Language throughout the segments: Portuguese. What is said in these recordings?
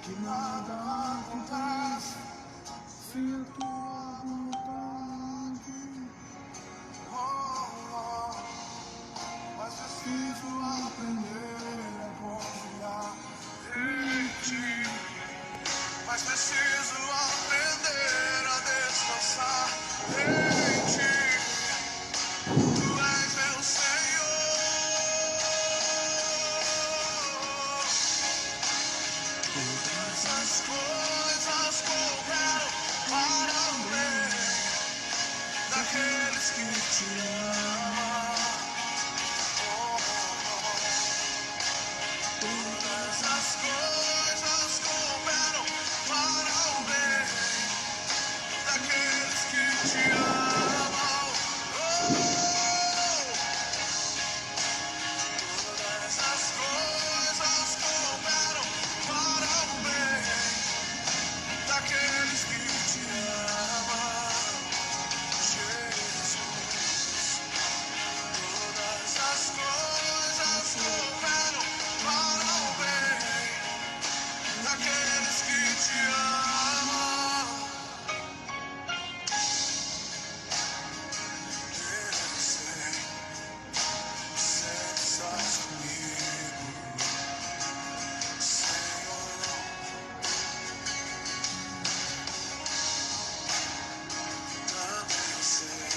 Que nada acontece sem a tua vontade. Mas preciso aprender a confiar em ti. Mas preciso aprender a descansar em ti. Tu és meu Senhor. Todas as coisas cooperam para o bem daqueles que te amam. Todas as coisas cooperam para o bem daqueles que te amam. Todas as coisas cooperam para o bem daqueles que te amam. Jesus. Todas as coisas cooperam para o bem daqueles que te amam. Eu sei estás comigo, Senhor. Também sei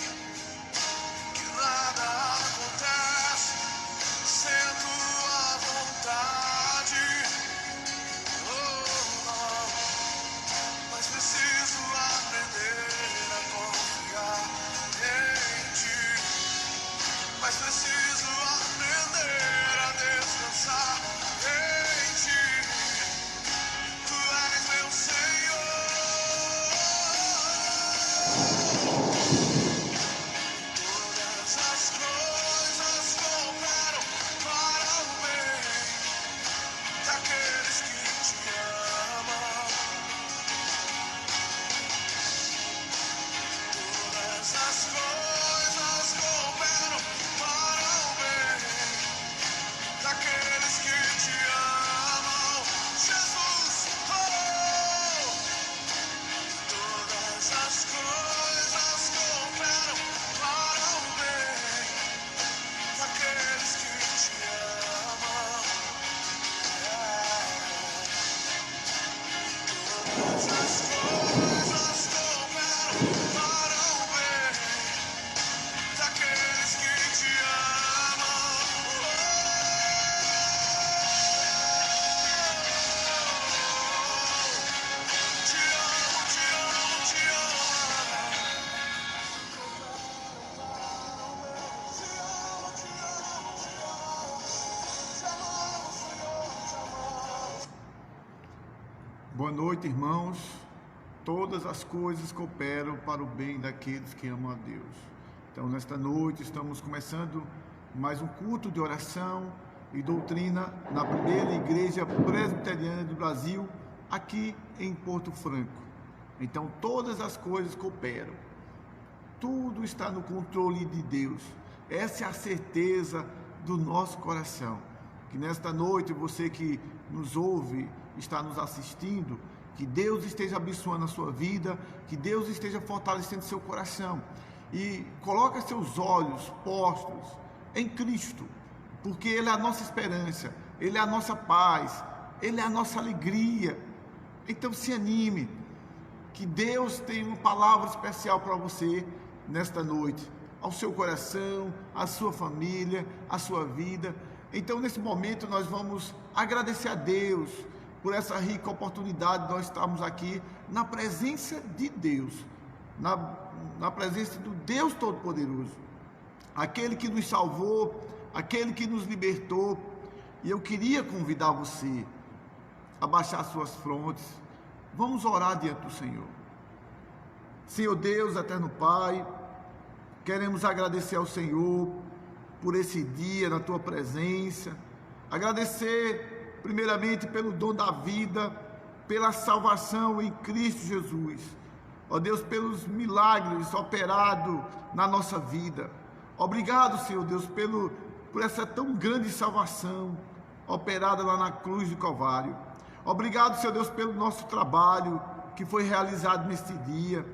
que nada acontece sem a tua vontade. Mas preciso aprender a confiar em ti. Mas preciso aprender a descansar em ti. Tu és meu Senhor. Todas as coisas cooperam para o bem daqueles que te amam. Todas as coisas cooperam para o bem daqueles que te amam. Jesus, todas as coisas cooperam para o bem daqueles que te amam. Todas as coisas cooperam para o bem daqueles que te amam. Te amo, te amo, te amo. Te amo, te amo, te amo. Te amamos, Senhor, te amamos. Boa noite, irmãos. Todas as coisas cooperam para o bem daqueles que amam a Deus. Então, nesta noite, estamos começando mais um culto de oração e doutrina na primeira igreja presbiteriana do Brasil, aqui em Porto Franco. Então, todas as coisas cooperam. Tudo está no controle de Deus. Essa é a certeza do nosso coração. Que nesta noite, você que nos ouve, está nos assistindo, que Deus esteja abençoando a sua vida, que Deus esteja fortalecendo seu coração. E coloca seus olhos postos em Cristo, porque Ele é a nossa esperança, Ele é a nossa paz, Ele é a nossa alegria. Então se anime, que Deus tem uma palavra especial para você nesta noite, ao seu coração, à sua família, à sua vida. Então nesse momento nós vamos agradecer a Deus por essa rica oportunidade de nós estarmos aqui na presença de Deus, na presença do Deus Todo-Poderoso, aquele que nos salvou, aquele que nos libertou. E eu queria convidar você a baixar suas frontes. Vamos orar diante do Senhor. Senhor Deus, eterno Pai, queremos agradecer ao Senhor por esse dia na Tua presença, agradecer primeiramente pelo dom da vida, pela salvação em Cristo Jesus, ó Deus, pelos milagres operados na nossa vida. Obrigado, Senhor Deus, por essa tão grande salvação. operada lá na cruz do Calvário. Obrigado, Senhor Deus, pelo nosso trabalho que foi realizado neste dia,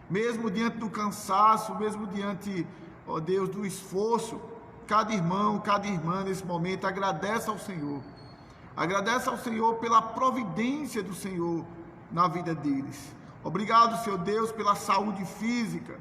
mesmo diante do cansaço, mesmo diante, ó Deus, do esforço. Cada irmão, cada irmã nesse momento agradece ao Senhor. Agradece ao Senhor pela providência do Senhor na vida deles. Obrigado, Senhor Deus, pela saúde física.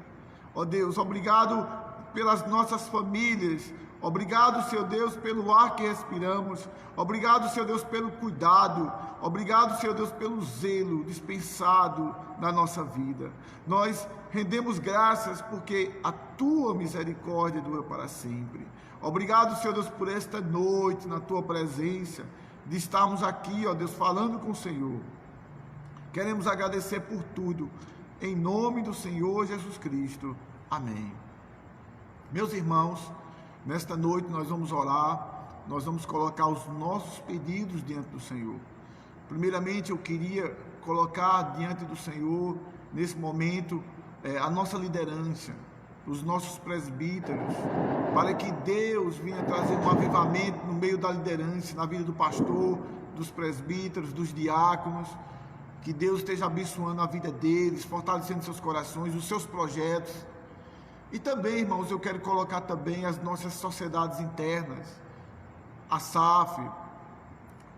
Ó Deus, obrigado pelas nossas famílias. Obrigado, Senhor Deus, pelo ar que respiramos. Obrigado, Senhor Deus, pelo cuidado. Obrigado, Senhor Deus, pelo zelo dispensado na nossa vida. Nós rendemos graças porque a Tua misericórdia dura para sempre. Obrigado, Senhor Deus, por esta noite, na Tua presença, de estarmos aqui, ó Deus, falando com o Senhor. Queremos agradecer por tudo, em nome do Senhor Jesus Cristo. Amém. Meus irmãos, nesta noite nós vamos orar, nós vamos colocar os nossos pedidos diante do Senhor. Primeiramente, eu queria colocar diante do Senhor, nesse momento, a nossa liderança, os nossos presbíteros, para que Deus venha trazer um avivamento no meio da liderança, na vida do pastor, dos presbíteros, dos diáconos, que Deus esteja abençoando a vida deles, fortalecendo seus corações, os seus projetos. E também, irmãos, eu quero colocar também as nossas sociedades internas, a SAF,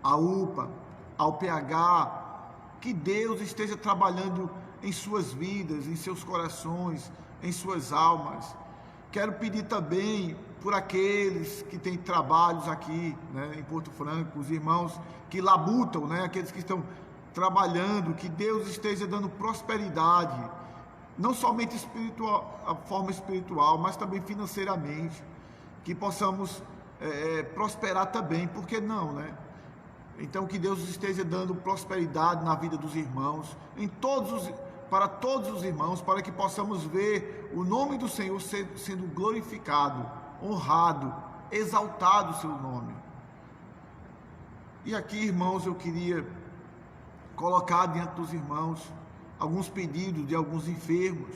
a UPA, a UPH, que Deus esteja trabalhando em suas vidas, em seus corações, em suas almas. Quero pedir também por aqueles que têm trabalhos aqui, né, em Porto Franco, os irmãos que labutam, né, aqueles que estão trabalhando, que Deus esteja dando prosperidade, não somente espiritual, a forma espiritual, mas também financeiramente, que possamos prosperar também, por que não, né? Então, que Deus esteja dando prosperidade na vida dos irmãos, para todos os irmãos, para que possamos ver o nome do Senhor sendo glorificado, honrado, exaltado o seu nome. E aqui, irmãos, eu queria colocar diante dos irmãos alguns pedidos de alguns enfermos.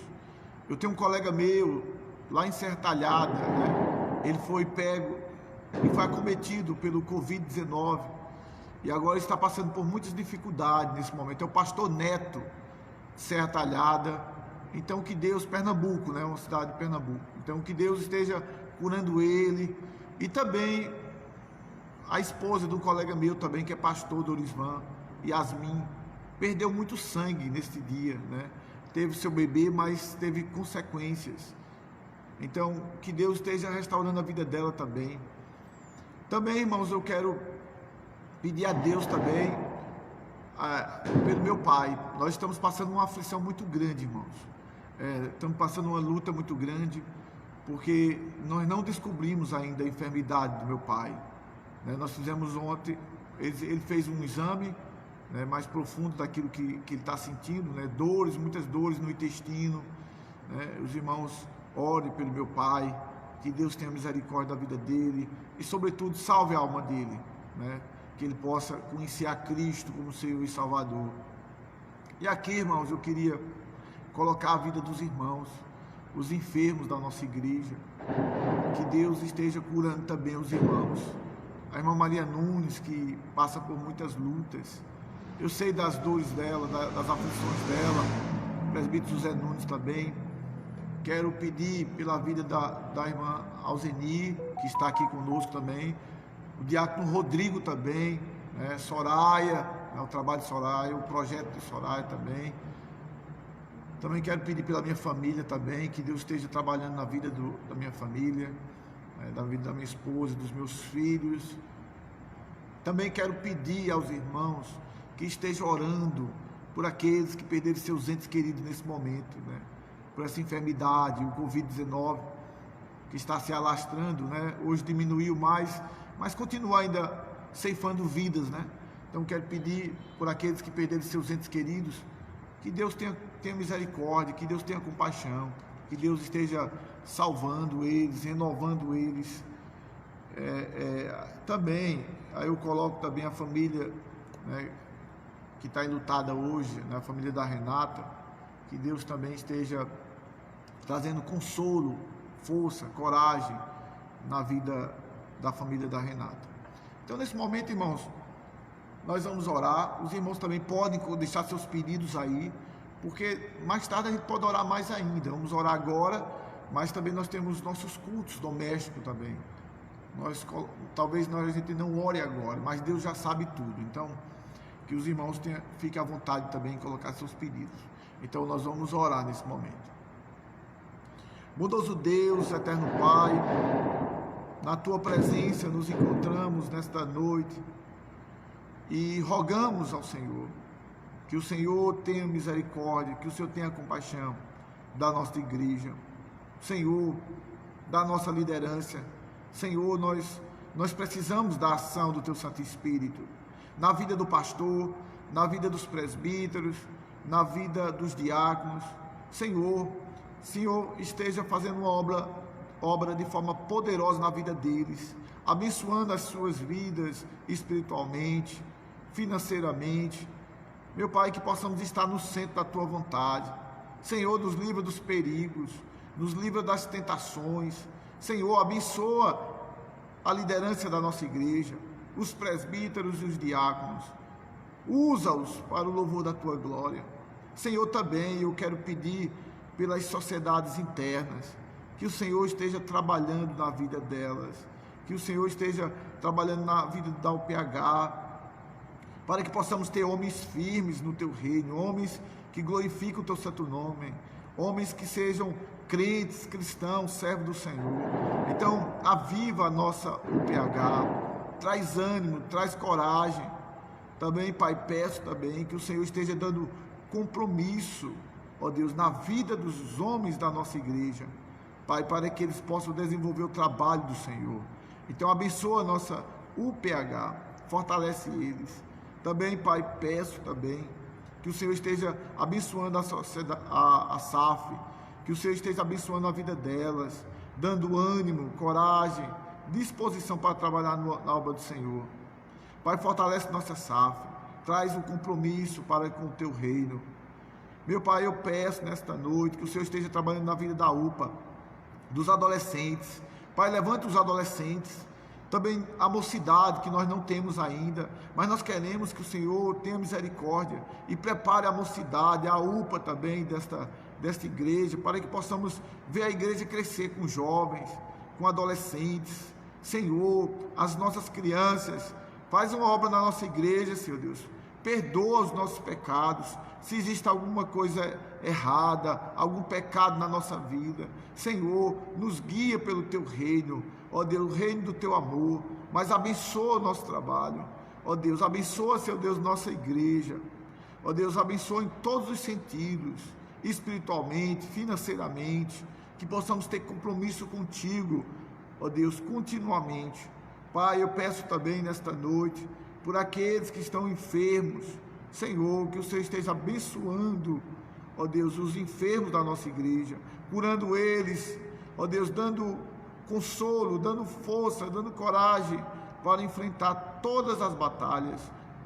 Eu tenho um colega meu lá em Sertalhada, né? Ele foi pego e foi acometido pelo Covid-19 e agora está passando por muitas dificuldades nesse momento. É o pastor Neto, Sertalhada. Então que Deus, Pernambuco, né? Uma cidade de Pernambuco. Então que Deus esteja curando ele. E também a esposa do colega meu também, que é pastor, Dorisvan, Yasmin, perdeu muito sangue neste dia, né? Teve seu bebê, mas teve consequências. Então, que Deus esteja restaurando a vida dela também. Também, irmãos, eu quero pedir a Deus também, pelo meu pai. Nós estamos passando uma aflição muito grande, irmãos. Estamos passando uma luta muito grande, porque nós não descobrimos ainda a enfermidade do meu pai, né? Nós fizemos ontem, ele fez um exame, né, mais profundo daquilo que ele está sentindo, né, muitas dores no intestino, né? Os irmãos, orem pelo meu pai, que Deus tenha misericórdia da vida dele e, sobretudo, salve a alma dele, né? Que ele possa conhecer a Cristo como Senhor e Salvador. E aqui, irmãos, eu queria colocar a vida dos irmãos, os enfermos da nossa igreja, que Deus esteja curando também os irmãos. A irmã Maria Nunes, que passa por muitas lutas, eu sei das dores dela, das aflições dela, o presbítero José Nunes também. Quero pedir pela vida da irmã Alzeni, que está aqui conosco também, o diácono Rodrigo também, né? Soraya, né? O trabalho de Soraya, o projeto de Soraya também. Também quero pedir pela minha família também, que Deus esteja trabalhando na vida da minha família, né? Da vida da minha esposa, dos meus filhos. Também quero pedir aos irmãos que estejam orando por aqueles que perderam seus entes queridos nesse momento, né? Por essa enfermidade, o Covid-19, que está se alastrando, né? Hoje diminuiu mais, mas continua ainda ceifando vidas, né? Então quero pedir por aqueles que perderam seus entes queridos, que Deus tenha misericórdia, que Deus tenha compaixão, que Deus esteja salvando eles, renovando eles. Também, aí eu coloco também a família, né, que está enlutada hoje, né, a família da Renata, que Deus também esteja trazendo consolo, força, coragem na vida da família da Renata. Então, nesse momento, irmãos, nós vamos orar. Os irmãos também podem deixar seus pedidos aí, porque mais tarde a gente pode orar mais ainda. Vamos orar agora, mas também nós temos nossos cultos domésticos também. Talvez a gente não ore agora, mas Deus já sabe tudo. Então, que os irmãos fiquem à vontade também em colocar seus pedidos. Então, nós vamos orar nesse momento. Bondoso Deus, eterno Pai, na Tua presença nos encontramos nesta noite e rogamos ao Senhor que o Senhor tenha misericórdia, que o Senhor tenha compaixão da nossa igreja, Senhor, da nossa liderança. Senhor, nós precisamos da ação do Teu Santo Espírito na vida do pastor, na vida dos presbíteros, na vida dos diáconos. Senhor esteja fazendo uma obra de forma poderosa na vida deles, abençoando as suas vidas espiritualmente, financeiramente. Meu Pai, que possamos estar no centro da Tua vontade. Senhor, nos livra dos perigos, nos livra das tentações. Senhor, abençoa a liderança da nossa igreja, os presbíteros e os diáconos. Usa-os para o louvor da Tua glória. Senhor, também eu quero pedir pelas sociedades internas, que o Senhor esteja trabalhando na vida delas, que o Senhor esteja trabalhando na vida da UPH, para que possamos ter homens firmes no Teu reino, homens que glorificam o Teu santo nome, homens que sejam crentes, cristãos, servos do Senhor. Então, aviva a nossa UPH, traz ânimo, traz coragem. Também, Pai, peço também que o Senhor esteja dando compromisso, ó Deus, na vida dos homens da nossa igreja, Pai, para que eles possam desenvolver o trabalho do Senhor. Então, abençoa a nossa UPH, fortalece eles. Também, Pai, peço também que o Senhor esteja abençoando a SAF, que o Senhor esteja abençoando a vida delas, dando ânimo, coragem, disposição para trabalhar na obra do Senhor. Pai, fortalece nossa SAF, traz um compromisso para com o Teu reino. Meu Pai, eu peço nesta noite que o Senhor esteja trabalhando na vida da UPA, dos adolescentes. Pai, levanta os adolescentes, também a mocidade que nós não temos ainda, mas nós queremos que o Senhor tenha misericórdia e prepare a mocidade, a UPA também desta igreja, para que possamos ver a igreja crescer com jovens, com adolescentes. Senhor, as nossas crianças, faz uma obra na nossa igreja, Senhor Deus, perdoa os nossos pecados. Se existe alguma coisa errada, algum pecado na nossa vida, Senhor, nos guia pelo Teu reino, ó Deus, o reino do Teu amor, mas abençoa o nosso trabalho, ó Deus, abençoa, Senhor Deus, nossa igreja, ó Deus, abençoa em todos os sentidos, espiritualmente, financeiramente, que possamos ter compromisso contigo, ó Deus, continuamente. Pai, eu peço também nesta noite, por aqueles que estão enfermos, Senhor, que o Senhor esteja abençoando, ó Deus, os enfermos da nossa igreja, curando eles, ó Deus, dando consolo, dando força, dando coragem para enfrentar todas as batalhas,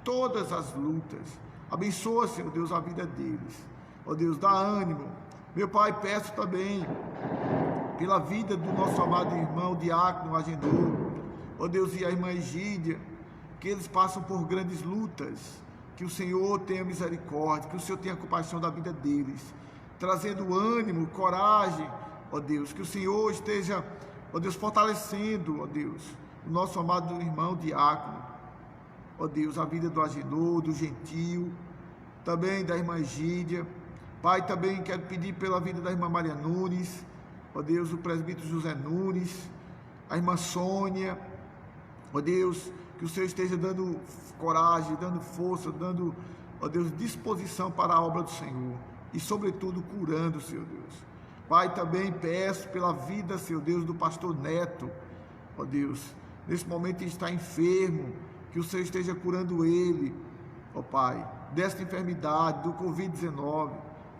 todas as lutas. Abençoa, Senhor Deus, a vida deles, ó Deus, dá ânimo. Meu Pai, peço também pela vida do nosso amado irmão Diácono Agenor, ó Deus, e a irmã Egídia, que eles passam por grandes lutas, que o Senhor tenha misericórdia, que o Senhor tenha compaixão da vida deles, trazendo ânimo, coragem, ó Deus, que o Senhor esteja, ó Deus, fortalecendo, ó Deus, o nosso amado irmão Diácono, ó Deus, a vida do Agenor, do Gentil, também da irmã Egídia. Pai, também quero pedir pela vida da irmã Maria Nunes, ó Deus, o presbítero José Nunes, a irmã Sônia, ó Deus, que o Senhor esteja dando coragem, dando força, dando, ó Deus, disposição para a obra do Senhor e, sobretudo, curando, Senhor Deus. Pai, também peço pela vida, Senhor Deus, do pastor Neto, ó Deus, nesse momento ele está enfermo, que o Senhor esteja curando ele, ó Pai, desta enfermidade, do Covid-19,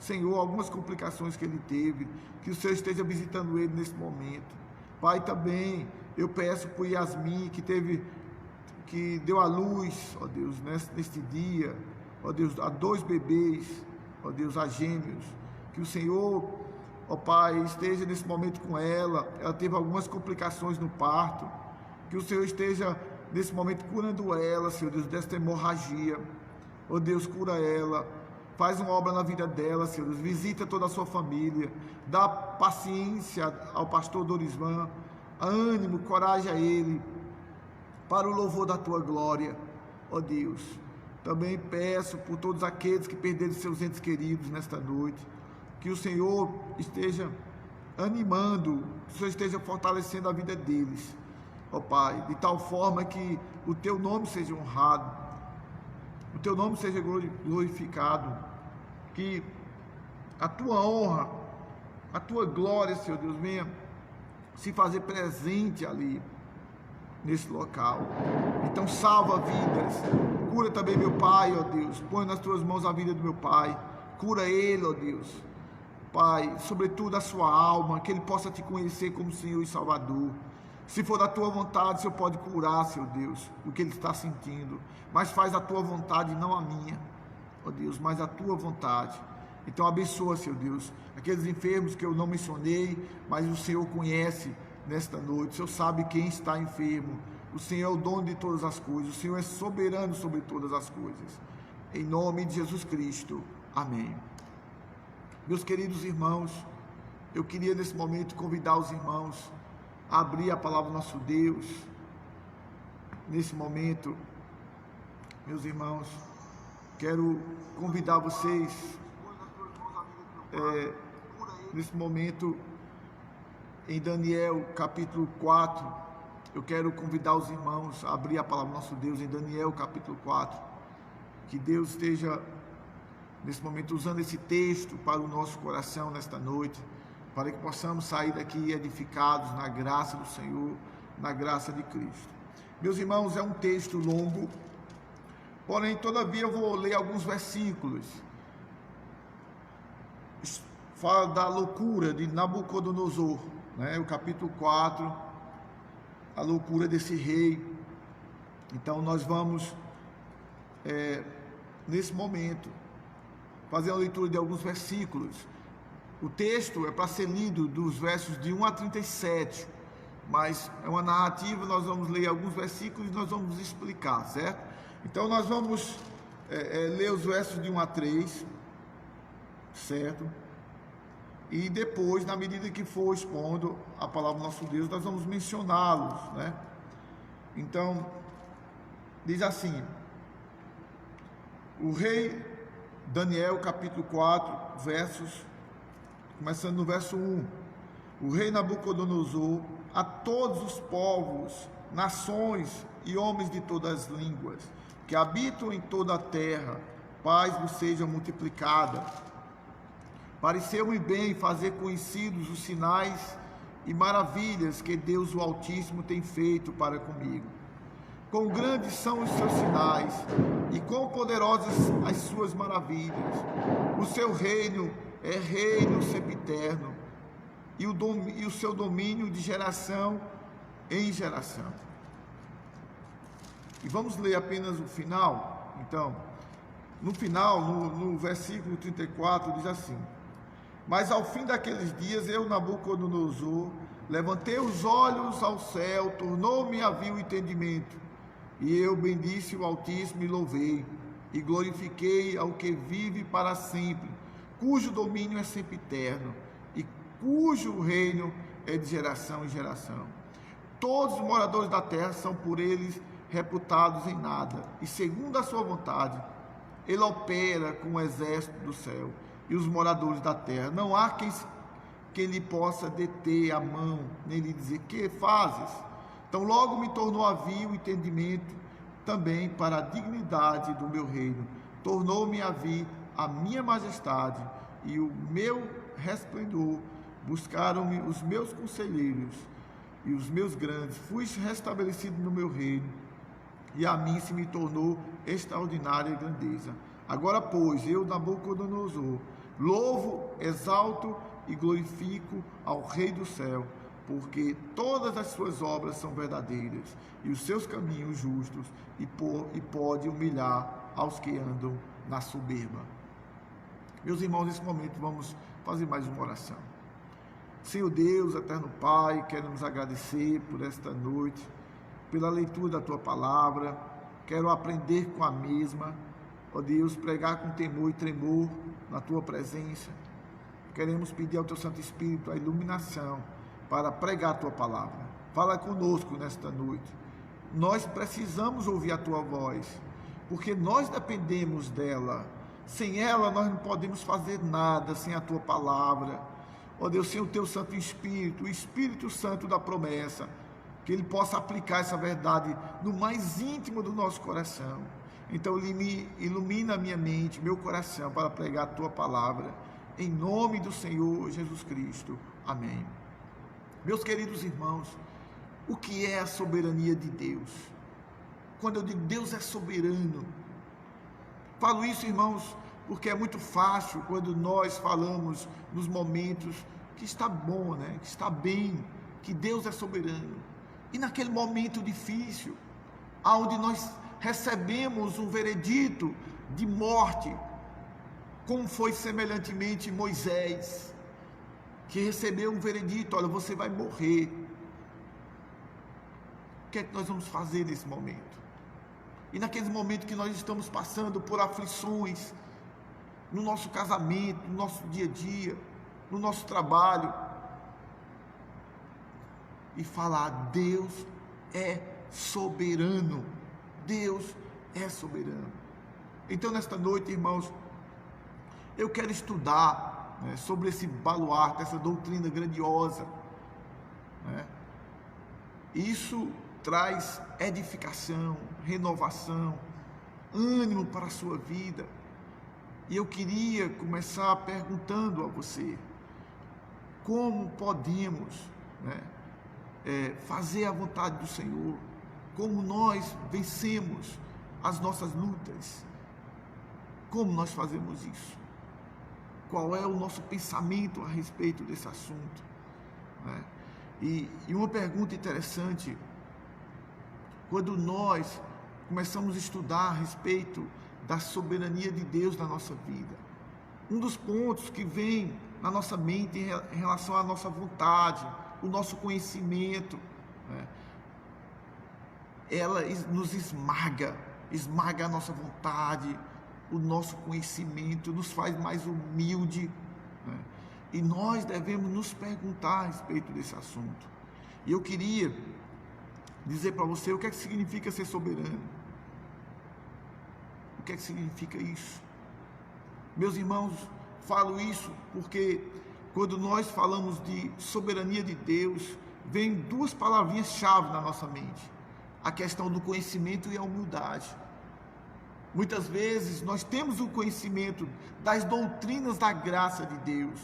Senhor, algumas complicações que ele teve, que o Senhor esteja visitando ele nesse momento. Pai, também eu peço por Yasmin, que deu à luz, ó Deus, neste dia, ó Deus, a 2 bebês, ó Deus, a gêmeos, que o Senhor, ó Pai, esteja nesse momento com ela teve algumas complicações no parto, que o Senhor esteja nesse momento curando ela, Senhor Deus, desta hemorragia. Ó Deus, cura ela, faz uma obra na vida dela, Senhor Deus, visita toda a sua família, dá paciência ao pastor Dorisvan, ânimo, coragem a ele, para o louvor da tua glória, ó Deus. Também peço por todos aqueles que perderam seus entes queridos nesta noite, que o Senhor esteja animando, que o Senhor esteja fortalecendo a vida deles, ó Pai, de tal forma que o teu nome seja honrado, o teu nome seja glorificado, que a tua honra, a tua glória, Senhor Deus, venha se fazer presente ali, nesse local. Então salva vidas, cura também meu pai, ó Deus, põe nas tuas mãos a vida do meu pai, cura ele, ó Deus, Pai, sobretudo a sua alma, que ele possa te conhecer como Senhor e Salvador. Se for da tua vontade, o Senhor pode curar, Senhor Deus, o que ele está sentindo, mas faz a tua vontade, não a minha, ó Deus, mas a tua vontade. Então abençoa, Senhor Deus, aqueles enfermos que eu não mencionei, mas o Senhor conhece nesta noite, o Senhor sabe quem está enfermo, o Senhor é o dono de todas as coisas, o Senhor é soberano sobre todas as coisas, em nome de Jesus Cristo, amém. Meus queridos irmãos, eu queria nesse momento convidar os irmãos a abrir a palavra do nosso Deus, nesse momento, meus irmãos, quero convidar vocês, nesse momento, em Daniel capítulo 4, eu quero convidar os irmãos a abrir a palavra do nosso Deus em Daniel capítulo 4, que Deus esteja nesse momento usando esse texto para o nosso coração nesta noite, para que possamos sair daqui edificados na graça do Senhor, na graça de Cristo. Meus irmãos, é um texto longo, porém, todavia eu vou ler alguns versículos. Fala da loucura de Nabucodonosor, né? O capítulo 4, a loucura desse rei. Então nós vamos, nesse momento, fazer a leitura de alguns versículos. O texto é para ser lido dos versos de 1 a 37, mas é uma narrativa, nós vamos ler alguns versículos e nós vamos explicar, certo? Então nós vamos ler os versos de 1 a 3, certo? E depois, na medida que for expondo a palavra do nosso Deus, nós vamos mencioná-los, né? Então, diz assim, o rei Daniel, capítulo 4, começando no verso 1. O rei Nabucodonosor, a todos os povos, nações e homens de todas as línguas, que habitam em toda a terra, paz vos seja multiplicada. Pareceu-me bem fazer conhecidos os sinais e maravilhas que Deus o Altíssimo tem feito para comigo. Quão grandes são os seus sinais e quão poderosas as suas maravilhas. O seu reino é reino sempiterno e o seu domínio de geração em geração. E vamos ler apenas o final. Então, no final, no versículo 34, diz assim: mas ao fim daqueles dias, eu, Nabucodonosor, levantei os olhos ao céu, tornou-me a vir o entendimento, e eu bendisse o Altíssimo e louvei, e glorifiquei ao que vive para sempre, cujo domínio é sempiterno, e cujo reino é de geração em geração. Todos os moradores da terra são por eles reputados em nada, e segundo a sua vontade, ele opera com o exército do céu, e os moradores da terra. Não há quem lhe possa deter a mão, nem lhe dizer, que fazes? Então logo me tornou a vir o entendimento também para a dignidade do meu reino. Tornou-me a vir a minha majestade e o meu resplendor. Buscaram-me os meus conselheiros e os meus grandes. Fui restabelecido no meu reino e a mim se me tornou extraordinária grandeza. Agora, pois, eu, Nabucodonosor, louvo, exalto e glorifico ao Rei do céu, porque todas as suas obras são verdadeiras e os seus caminhos justos, e pode humilhar aos que andam na soberba. Meus irmãos, nesse momento vamos fazer mais uma oração. Senhor Deus, eterno Pai, queremos agradecer por esta noite, pela leitura da tua palavra, quero aprender com a mesma, ó Deus, pregar com temor e tremor na tua presença. Queremos pedir ao teu Santo Espírito a iluminação para pregar a tua palavra. Fala conosco nesta noite. Nós precisamos ouvir a tua voz, porque nós dependemos dela. Sem ela nós não podemos fazer nada, sem a tua palavra. Ó Deus, sem o teu Santo Espírito, o Espírito Santo da promessa, que ele possa aplicar essa verdade no mais íntimo do nosso coração. Então ilumina a minha mente, meu coração, para pregar a tua palavra, em nome do Senhor Jesus Cristo. Amém. Meus queridos irmãos, o que é a soberania de Deus? Quando eu digo Deus é soberano, falo isso, irmãos, porque é muito fácil quando nós falamos nos momentos que está bom, né? Que está bem, que Deus é soberano. E naquele momento difícil, onde nós recebemos um veredito de morte, como foi semelhantemente Moisés, que recebeu um veredito: olha, você vai morrer. O que é que nós vamos fazer nesse momento? E naqueles momentos que nós estamos passando por aflições, no nosso casamento, no nosso dia a dia, no nosso trabalho, e falar: Deus é soberano. Deus é soberano. Então, nesta noite, irmãos, eu quero estudar, né, sobre esse baluarte, essa doutrina grandiosa, né? Isso traz edificação, renovação, ânimo para a sua vida. E eu queria começar perguntando a você: como podemos, né, fazer a vontade do Senhor? Como nós vencemos as nossas lutas? Como nós fazemos isso? Qual é o nosso pensamento a respeito desse assunto, né? E uma pergunta interessante: quando nós começamos a estudar a respeito da soberania de Deus na nossa vida, um dos pontos que vem na nossa mente em relação à nossa vontade, o nosso conhecimento, né? Ela nos esmaga a nossa vontade, o nosso conhecimento, nos faz mais humilde, né? E nós devemos nos perguntar a respeito desse assunto. E eu queria dizer para você o que é que significa ser soberano. O que é que significa isso? Meus irmãos, falo isso porque quando nós falamos de soberania de Deus, vem duas palavrinhas-chave na nossa mente: a questão do conhecimento e a humildade. Muitas vezes nós temos o conhecimento das doutrinas da graça de Deus,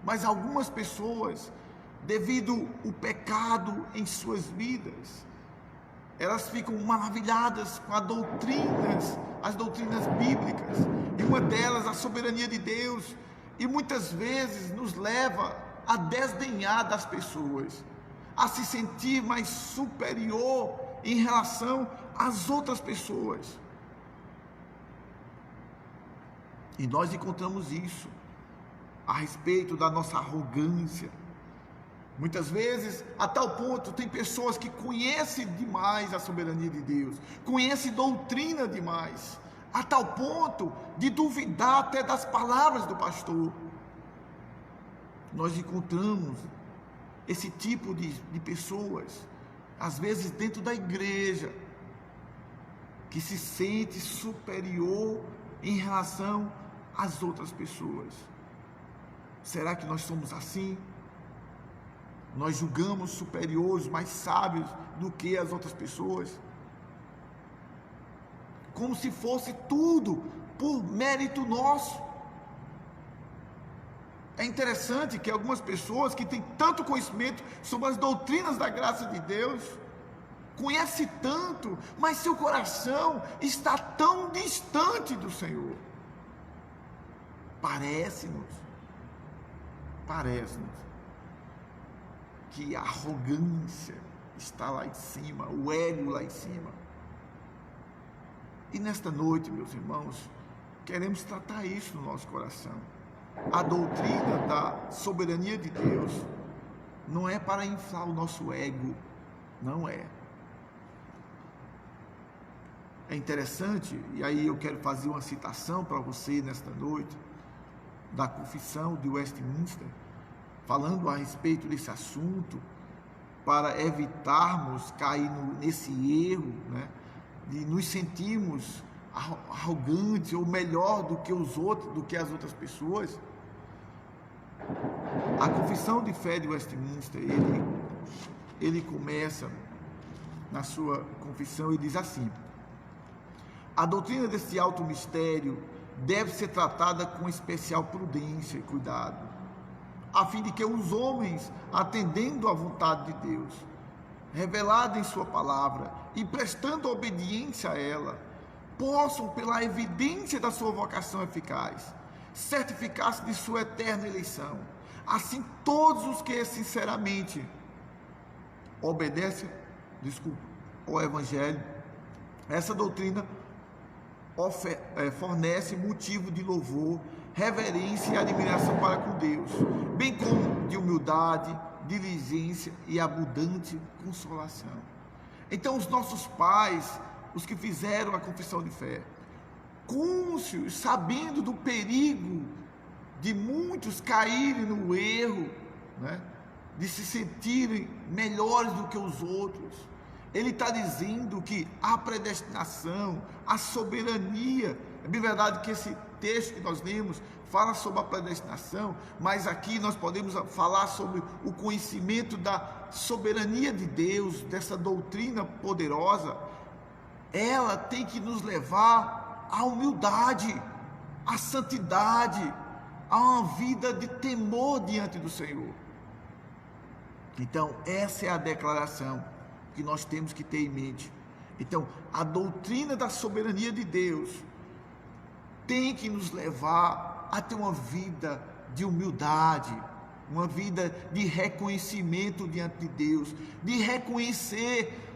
mas algumas pessoas, devido ao pecado em suas vidas, elas ficam maravilhadas com as doutrinas bíblicas, e uma delas a soberania de Deus, e muitas vezes nos leva a desdenhar das pessoas, a se sentir mais superior em relação às outras pessoas. E nós encontramos isso a respeito da nossa arrogância. Muitas vezes, a tal ponto, tem pessoas que conhecem demais a soberania de Deus, conhecem doutrina demais, a tal ponto de duvidar até das palavras do pastor. Nós encontramos esse tipo de pessoas, às vezes dentro da igreja, que se sente superior em relação às outras pessoas. Será que nós somos assim? Nós julgamos superiores, mais sábios do que as outras pessoas, como se fosse tudo por mérito nosso. É interessante que algumas pessoas que têm tanto conhecimento sobre as doutrinas da graça de Deus, conhecem tanto, mas seu coração está tão distante do Senhor. Parece-nos que a arrogância está lá em cima, o ego lá em cima. E nesta noite, meus irmãos, queremos tratar isso no nosso coração. A doutrina da soberania de Deus não é para inflar o nosso ego, não é. é interessante, e aí eu quero fazer uma citação para você nesta noite, da Confissão de Westminster, falando a respeito desse assunto, para evitarmos cair nesse erro, né, de nos sentirmos arrogantes ou melhor do que os outros, do que as outras pessoas. A Confissão de Fé de Westminster, ele começa na sua confissão e diz assim: a doutrina desse alto mistério deve ser tratada com especial prudência e cuidado, a fim de que os homens, atendendo à vontade de Deus, revelada em sua palavra e prestando obediência a ela, possam, pela evidência da sua vocação eficaz, certificar-se de sua eterna eleição. Assim, todos os que sinceramente obedecem, ao Evangelho, essa doutrina fornece motivo de louvor, reverência e admiração para com Deus, bem como de humildade, diligência e abundante consolação. Então, os nossos pais, os que fizeram a confissão de fé, cônscios, sabendo do perigo de muitos caírem no erro, né, de se sentirem melhores do que os outros, ele está dizendo que a predestinação, a soberania, é bem verdade que esse texto que nós lemos fala sobre a predestinação, mas aqui nós podemos falar sobre o conhecimento da soberania de Deus, dessa doutrina poderosa. Ela tem que nos levar à humildade, à santidade, a uma vida de temor diante do Senhor. Então, essa é a declaração que nós temos que ter em mente. Então, a doutrina da soberania de Deus tem que nos levar a ter uma vida de humildade, uma vida de reconhecimento diante de Deus, de reconhecer.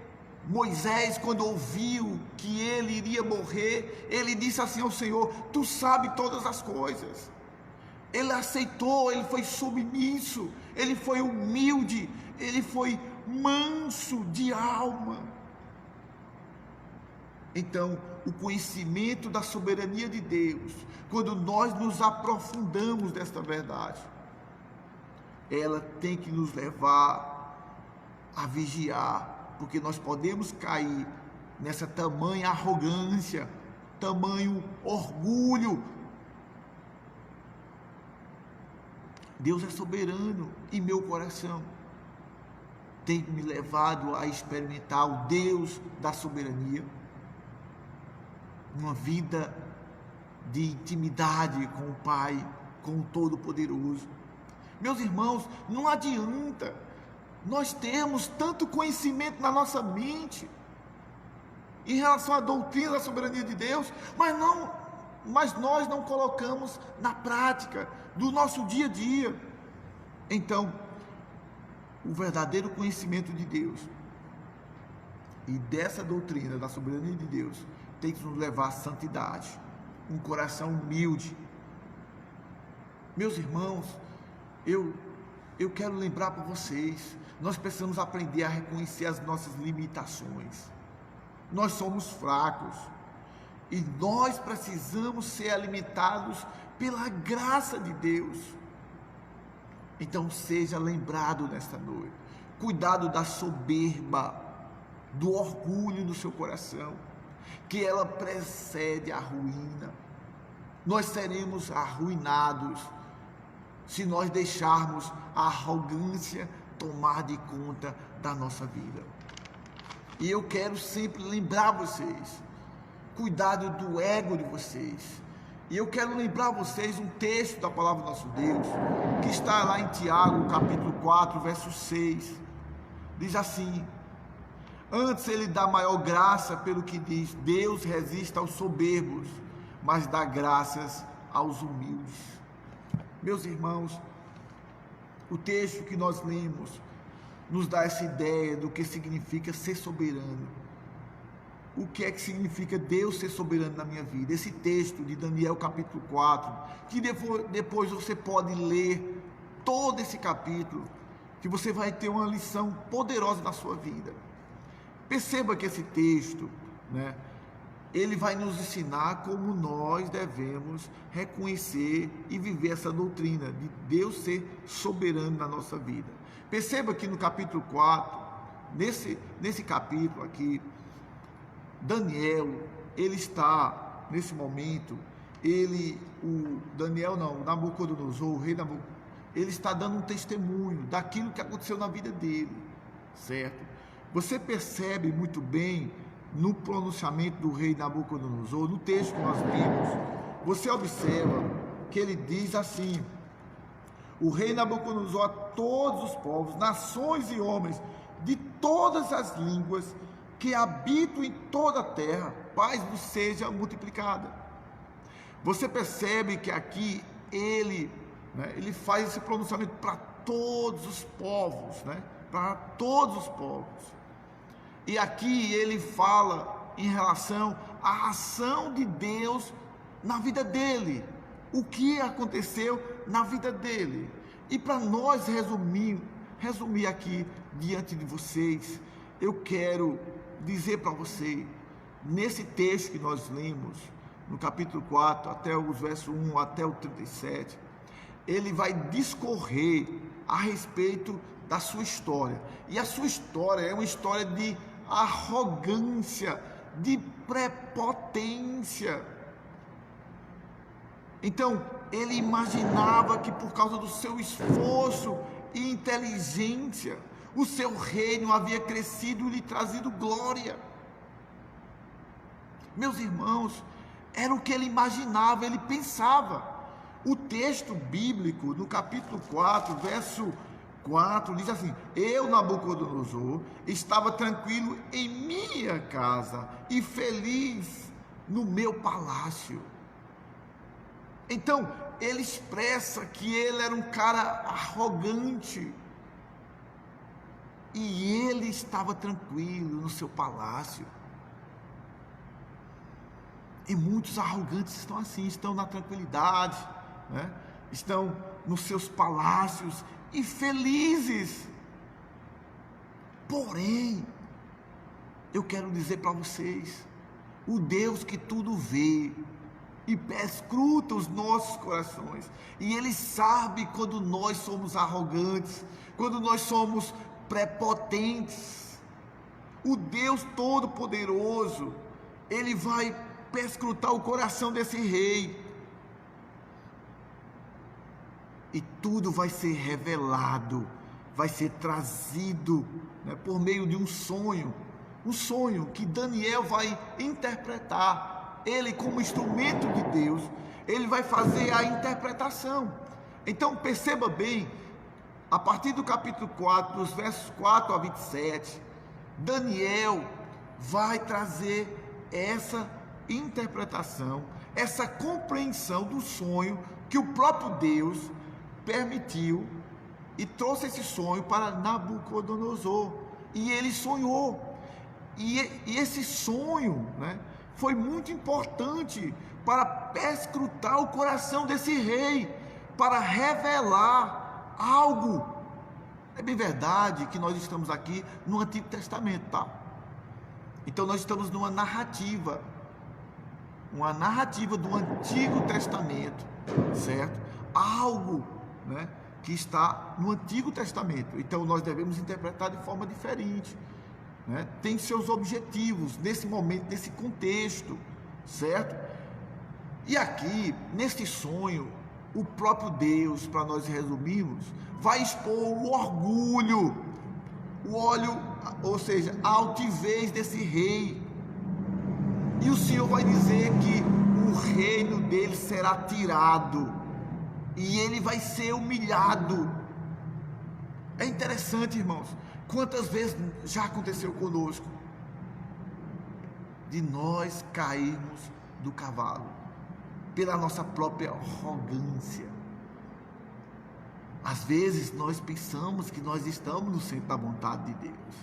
Moisés, quando ouviu que ele iria morrer, ele disse assim ao Senhor: tu sabes todas as coisas. Ele aceitou, ele foi submisso, ele foi humilde, ele foi manso de alma. Então, o conhecimento da soberania de Deus, quando nós nos aprofundamos desta verdade, ela tem que nos levar a vigiar, porque nós podemos cair nessa tamanha arrogância, tamanho orgulho. Deus é soberano e meu coração tem me levado a experimentar o Deus da soberania, uma vida de intimidade com o Pai, com o Todo-Poderoso. Meus irmãos, não adianta nós termos tanto conhecimento na nossa mente em relação à doutrina da soberania de Deus, mas nós não colocamos na prática do nosso dia a dia. Então, o verdadeiro conhecimento de Deus e dessa doutrina da soberania de Deus tem que nos levar à santidade, um coração humilde. Meus irmãos, eu quero lembrar para vocês, nós precisamos aprender a reconhecer as nossas limitações. Nós somos fracos e nós precisamos ser alimentados pela graça de Deus. Então seja lembrado nesta noite, cuidado da soberba, do orgulho no seu coração, que ela precede a ruína. Nós seremos arruinados se nós deixarmos a arrogância tomar de conta da nossa vida. E eu quero sempre lembrar vocês, cuidado do ego de vocês. E eu quero lembrar vocês um texto da palavra do nosso Deus, que está lá em Tiago, capítulo 4, verso 6. Diz assim: antes ele dá maior graça, pelo que diz, Deus resiste aos soberbos, mas dá graças aos humildes. Meus irmãos, o texto que nós lemos nos dá essa ideia do que significa ser soberano. O que é que significa Deus ser soberano na minha vida? Esse texto de Daniel capítulo 4, que depois você pode ler todo esse capítulo, que você vai ter uma lição poderosa na sua vida. Perceba que esse texto, ele vai nos ensinar como nós devemos reconhecer e viver essa doutrina de Deus ser soberano na nossa vida. Perceba que no capítulo 4, nesse capítulo aqui, Daniel, ele está, nesse momento, Nabucodonosor, o rei Nabucodonosor, ele está dando um testemunho daquilo que aconteceu na vida dele, certo? Você percebe muito bem no pronunciamento do rei Nabucodonosor, no texto que nós lemos, você observa que ele diz assim: o rei Nabucodonosor a todos os povos, nações e homens de todas as línguas que habitam em toda a terra, paz vos seja multiplicada. Você percebe que aqui ele faz esse pronunciamento para todos os povos, para todos os povos. E aqui ele fala em relação à ação de Deus na vida dele, o que aconteceu na vida dele. E para nós resumir aqui diante de vocês, eu quero dizer para você, nesse texto que nós lemos, no capítulo 4, até os versos 1 até o 37, ele vai discorrer a respeito da sua história. E a sua história é uma história de arrogância, de prepotência. Então, ele imaginava que por causa do seu esforço e inteligência, o seu reino havia crescido e lhe trazido glória. Meus irmãos, era o que ele imaginava, ele pensava. O texto bíblico, no capítulo 4, verso 4, diz assim: eu, Nabucodonosor, estava tranquilo em minha casa e feliz no meu palácio. Então, ele expressa que ele era um cara arrogante e ele estava tranquilo no seu palácio. E muitos arrogantes estão assim, estão na tranquilidade, estão nos seus palácios e felizes. Porém, eu quero dizer para vocês, o Deus que tudo vê e perscruta os nossos corações, e Ele sabe quando nós somos arrogantes, quando nós somos prepotentes. O Deus Todo-Poderoso, Ele vai perscrutar o coração desse rei, e tudo vai ser revelado, vai ser trazido por meio de um sonho que Daniel vai interpretar. Ele, como instrumento de Deus, ele vai fazer a interpretação. Então perceba bem, a partir do capítulo 4, dos versos 4 a 27, Daniel vai trazer essa interpretação, essa compreensão do sonho que o próprio Deus permitiu e trouxe esse sonho para Nabucodonosor, e ele sonhou, e esse sonho foi muito importante para perscrutar o coração desse rei, para revelar algo. É bem verdade que nós estamos aqui no Antigo Testamento, tá? Então nós estamos numa narrativa do Antigo Testamento, certo? Algo, que está no Antigo Testamento. Então nós devemos interpretar de forma diferente, tem seus objetivos nesse momento, nesse contexto, certo? E aqui, nesse sonho, o próprio Deus, para nós resumirmos, vai expor o orgulho, ou seja, a altivez desse rei. E o Senhor vai dizer que o reino dele será tirado e ele vai ser humilhado. É interessante, irmãos, quantas vezes já aconteceu conosco de nós cairmos do cavalo pela nossa própria arrogância. Às vezes nós pensamos que nós estamos no centro da vontade de Deus,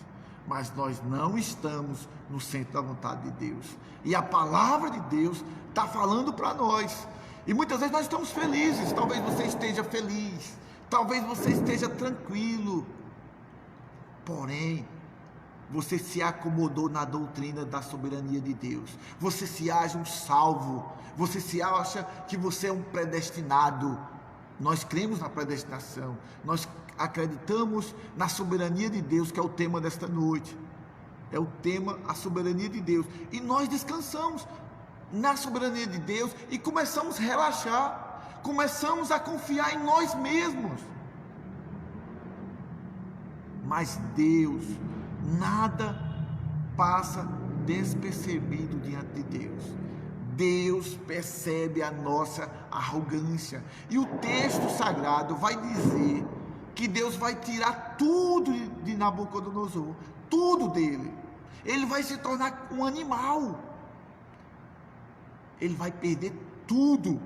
mas nós não estamos no centro da vontade de Deus. E a palavra de Deus está falando para nós. E muitas vezes nós estamos felizes. Talvez você esteja feliz, talvez você esteja tranquilo. Porém, você se acomodou na doutrina da soberania de Deus. Você se acha um salvo. Você se acha que você é um predestinado. Nós cremos na predestinação. Nós acreditamos na soberania de Deus, que é o tema desta noite. É o tema, a soberania de Deus. E nós descansamos na soberania de Deus e começamos a relaxar. Começamos a confiar em nós mesmos. Mas Deus, nada passa despercebido diante de Deus. Deus percebe a nossa arrogância. E o texto sagrado vai dizer que Deus vai tirar tudo de Nabucodonosor, tudo dele. Ele vai se tornar um animal. Ele vai perder tudo.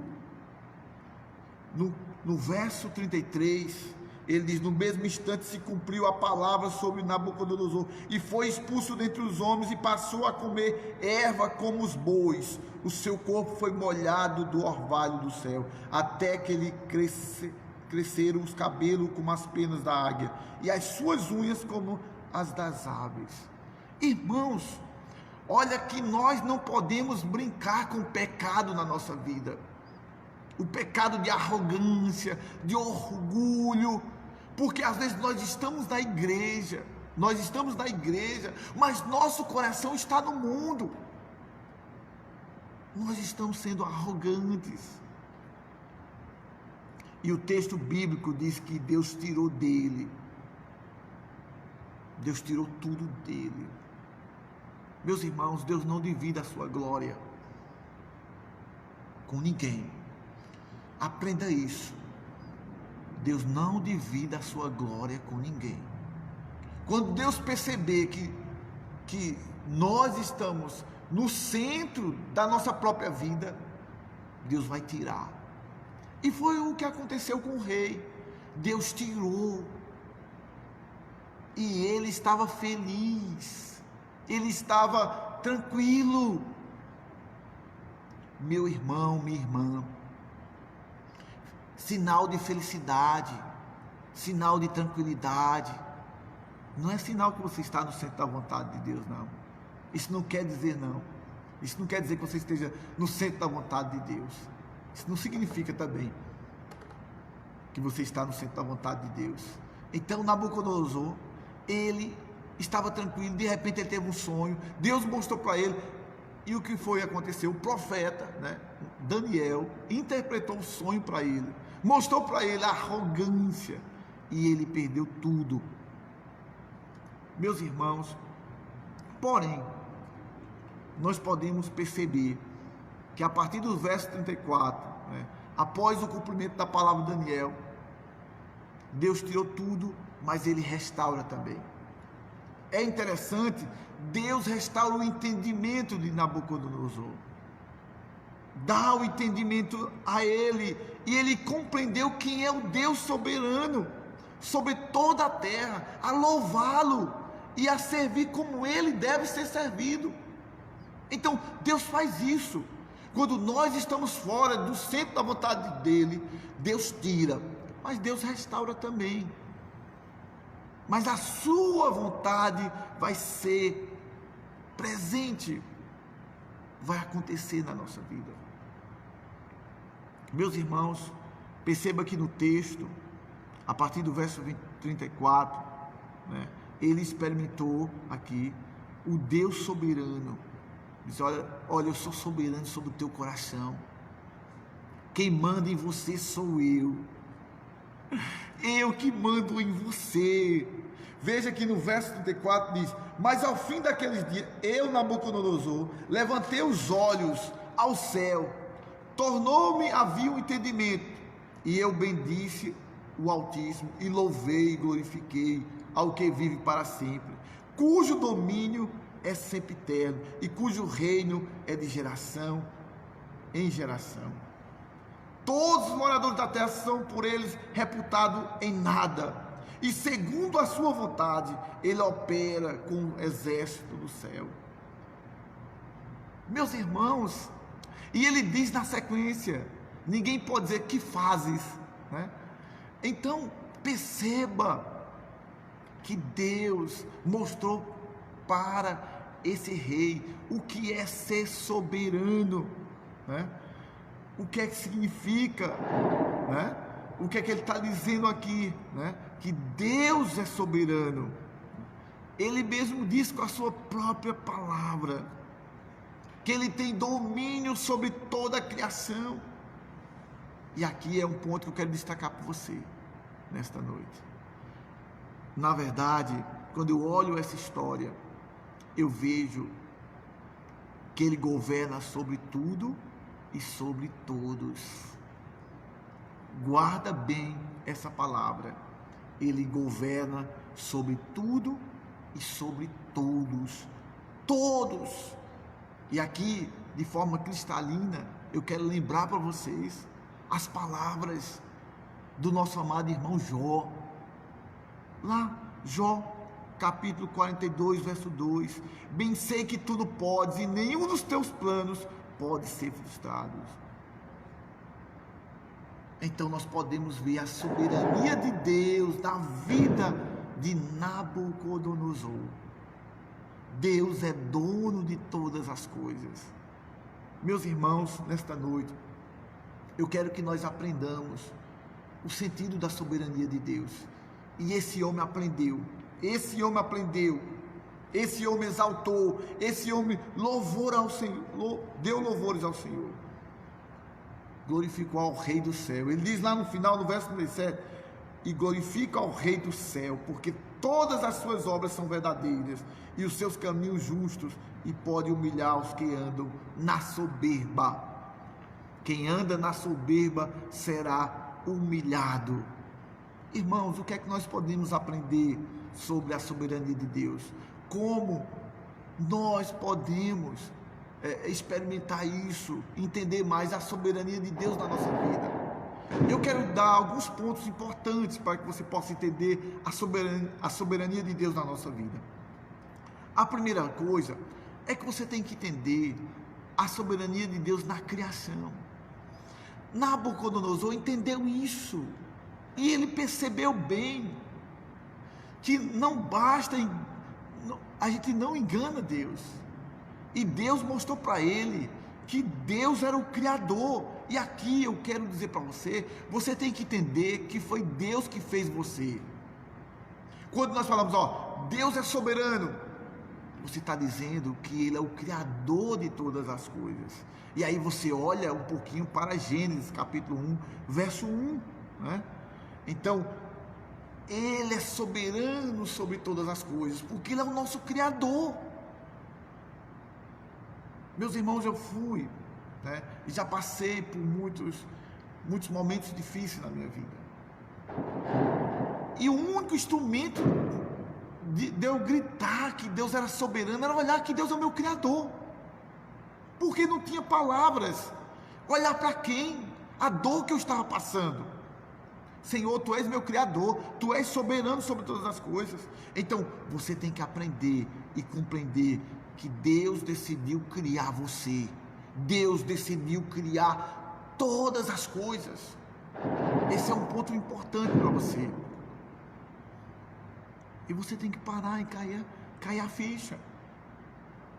No verso 33, ele diz: no mesmo instante se cumpriu a palavra sobre Nabucodonosor, e foi expulso dentre os homens, e passou a comer erva como os bois. O seu corpo foi molhado do orvalho do céu, até que ele cresceram os cabelos como as penas da águia, e as suas unhas como as das aves. Irmãos, olha que nós não podemos brincar com o pecado na nossa vida. O pecado de arrogância, de orgulho, porque às vezes nós estamos na igreja, mas nosso coração está no mundo. Nós estamos sendo arrogantes. E o texto bíblico diz que Deus tirou dele. Deus tirou tudo dele. Meus irmãos, Deus não divide a sua glória com ninguém. Aprenda isso. Deus não divide a sua glória com ninguém. Quando Deus perceber que nós estamos no centro da nossa própria vida, Deus vai tirar. E foi o que aconteceu com o rei. Deus tirou. E ele estava feliz. Ele estava tranquilo. Meu irmão, minha irmã, sinal de felicidade, sinal de tranquilidade, não é sinal que você está no centro da vontade de Deus, não. Isso não quer dizer, não. Isso não quer dizer que você esteja no centro da vontade de Deus. Isso não significa também que você está no centro da vontade de Deus. Então Nabucodonosor, ele estava tranquilo, de repente ele teve um sonho, Deus mostrou para ele, e o que foi acontecer? O profeta, Daniel, interpretou o sonho para ele, mostrou para ele a arrogância, e ele perdeu tudo. Meus irmãos, porém, nós podemos perceber que a partir do verso 34, após o cumprimento da palavra de Daniel, Deus tirou tudo, mas ele restaura também. É interessante, Deus restaura o entendimento de Nabucodonosor, dá o entendimento a ele, e ele compreendeu quem é o Deus soberano sobre toda a terra, a louvá-lo e a servir como ele deve ser servido. Então Deus faz isso. Quando nós estamos fora do centro da vontade dele, Deus tira, mas Deus restaura também. Mas a sua vontade vai ser presente, vai acontecer na nossa vida. Meus irmãos, perceba que no texto, a partir do verso 34, ele experimentou aqui o Deus soberano. Diz: olha, eu sou soberano sobre o teu coração. Quem manda em você sou eu. Eu que mando em você. Veja que no verso 34 diz: mas ao fim daqueles dias, eu, Nabucodonosor, levantei os olhos ao céu, tornou-me a vir o entendimento, e eu bendisse o Altíssimo, e louvei e glorifiquei ao que vive para sempre, cujo domínio é sempre eterno, e cujo reino é de geração em geração. Todos os moradores da terra são por eles reputados em nada, e segundo a sua vontade, ele opera com o exército do céu. Meus irmãos, e ele diz na sequência, ninguém pode dizer que fazes, Então perceba que Deus mostrou para esse rei. O que é ser soberano, né? O que é que significa, né? O que é que ele está dizendo aqui, né? Que Deus é soberano. Ele mesmo diz com a sua própria palavra que ele tem domínio sobre toda a criação. E aqui é um ponto que eu quero destacar para você nesta noite. Na verdade, quando eu olho essa história, eu vejo que ele governa sobre tudo e sobre todos. Guarda bem essa palavra. Ele governa sobre tudo e sobre todos. Todos. E aqui, de forma cristalina, eu quero lembrar para vocês as palavras do nosso amado irmão Jó. Lá, Jó, capítulo 42, verso 2. Bem sei que tudo podes e nenhum dos teus planos pode ser frustrado. Então nós podemos ver a soberania de Deus na vida de Nabucodonosor. Deus é dono de todas as coisas. Meus irmãos, nesta noite, eu quero que nós aprendamos o sentido da soberania de Deus. E esse homem aprendeu, esse homem exaltou, esse homem louvou ao Senhor, deu louvores ao Senhor, glorificou ao Rei do céu. Ele diz lá no final, no verso 37, e glorifica ao Rei do céu, porque todas as suas obras são verdadeiras, e os seus caminhos justos, e pode humilhar os que andam na soberba. Quem anda na soberba será humilhado. Irmãos, o que é que nós podemos aprender sobre a soberania de Deus? Como nós podemos experimentar isso, entender mais a soberania de Deus na nossa vida? Eu quero dar alguns pontos importantes para que você possa entender a soberania de Deus na nossa vida. A primeira coisa é que você tem que entender a soberania de Deus na criação. Nabucodonosor entendeu isso, e ele percebeu bem que não basta, a gente não engana Deus, e Deus mostrou para ele que Deus era o Criador. E aqui eu quero dizer para você, você tem que entender que foi Deus que fez você. Quando nós falamos, Deus é soberano, você está dizendo que Ele é o Criador de todas as coisas. E aí você olha um pouquinho para Gênesis capítulo 1, verso 1, né? Então, Ele é soberano sobre todas as coisas, porque Ele é o nosso Criador. Meus irmãos, eu fui, né, e já passei por muitos momentos difíceis na minha vida. E o único instrumento de eu gritar que Deus era soberano era olhar que Deus é o meu Criador. Porque não tinha palavras. Olhar para quem? A dor que eu estava passando. Senhor, Tu és meu Criador, Tu és soberano sobre todas as coisas. Então, você tem que aprender e compreender que Deus decidiu criar você. Deus decidiu criar todas as coisas. Esse é um ponto importante para você. E você tem que parar e cair a ficha.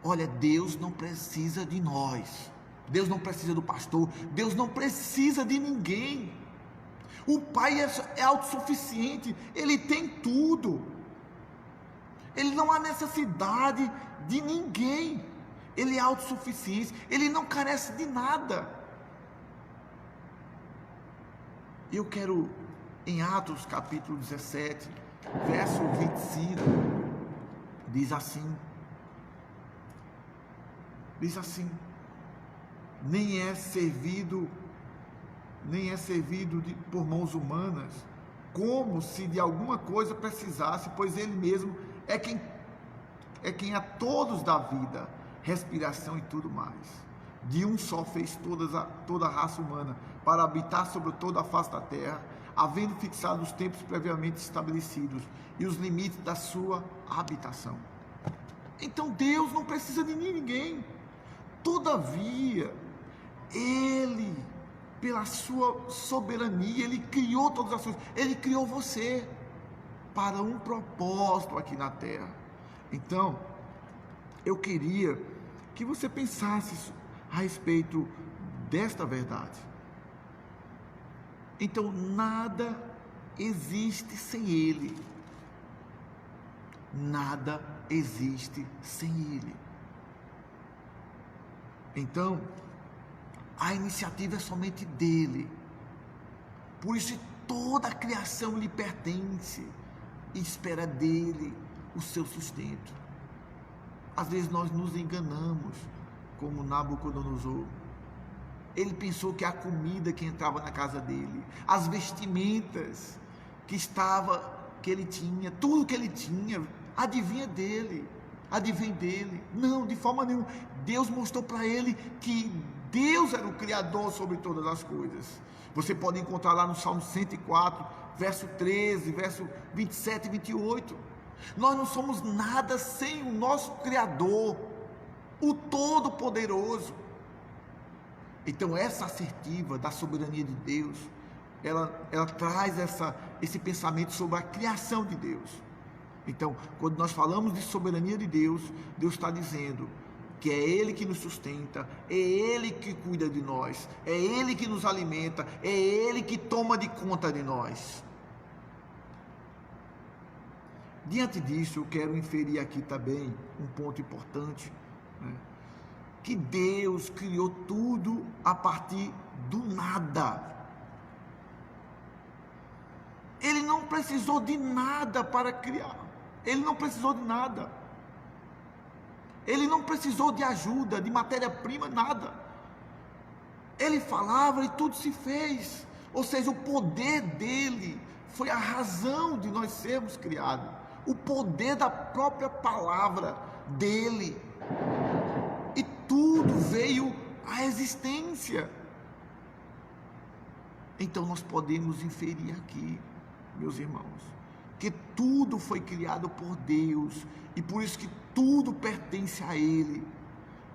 Olha, Deus não precisa de nós. Deus não precisa do pastor. Deus não precisa de ninguém. O Pai é autossuficiente. Ele tem tudo. Ele não há necessidade de ninguém. Ele é autossuficiente. Ele não carece de nada. Eu quero, em Atos capítulo 17, verso 25, diz assim, nem é servido por mãos humanas, como se de alguma coisa precisasse, pois Ele mesmo é quem a todos dá vida, respiração e tudo mais. De um só fez toda a raça humana, para habitar sobre toda a face da terra, havendo fixado os tempos previamente estabelecidos e os limites da sua habitação. Então Deus não precisa de ninguém. Todavia, Ele, pela sua soberania, Ele criou todas as coisas. Ele criou você para um propósito aqui na terra. Então, eu queria que você pensasse a respeito desta verdade. Então, nada existe sem Ele. Nada existe sem Ele. Então, a iniciativa é somente dele. Por isso, toda a criação lhe pertence e espera dele o seu sustento. Às vezes nós nos enganamos, como Nabucodonosor. Ele pensou que a comida que entrava na casa dele, as vestimentas que ele tinha, tudo que ele tinha, advém dele. Não, de forma nenhuma. Deus mostrou para ele que Deus era o Criador sobre todas as coisas. Você pode encontrar lá no Salmo 104, verso 13, verso 27 e 28. Nós não somos nada sem o nosso Criador, o Todo-Poderoso. Então, essa assertiva da soberania de Deus, ela traz esse pensamento sobre a criação de Deus. Então, quando nós falamos de soberania de Deus, Deus está dizendo que é Ele que nos sustenta, é Ele que cuida de nós, é Ele que nos alimenta, é Ele que toma de conta de nós. Diante disso, eu quero inferir aqui também um ponto importante, né? Que Deus criou tudo a partir do nada. Ele não precisou de nada para criar. Ele não precisou de nada. Ele não precisou de ajuda, de matéria-prima, nada. Ele falava e tudo se fez. Ou seja, o poder dele foi a razão de nós sermos criados. O poder da própria palavra dele. E tudo veio à existência. Então nós podemos inferir aqui, meus irmãos, que tudo foi criado por Deus e por isso que tudo pertence a Ele.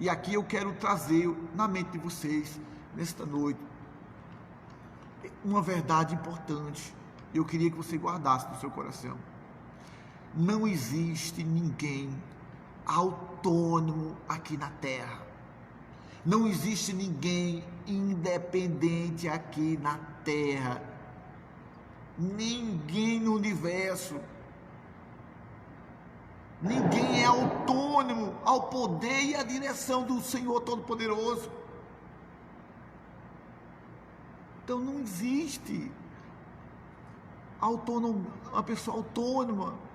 E aqui eu quero trazer na mente de vocês, nesta noite, uma verdade importante. Eu queria que você guardasse no seu coração. Não existe ninguém autônomo aqui na terra. Não existe ninguém independente aqui na terra. Ninguém no universo. Ninguém é autônomo ao poder e à direção do Senhor Todo-Poderoso. Então não existe uma pessoa autônoma.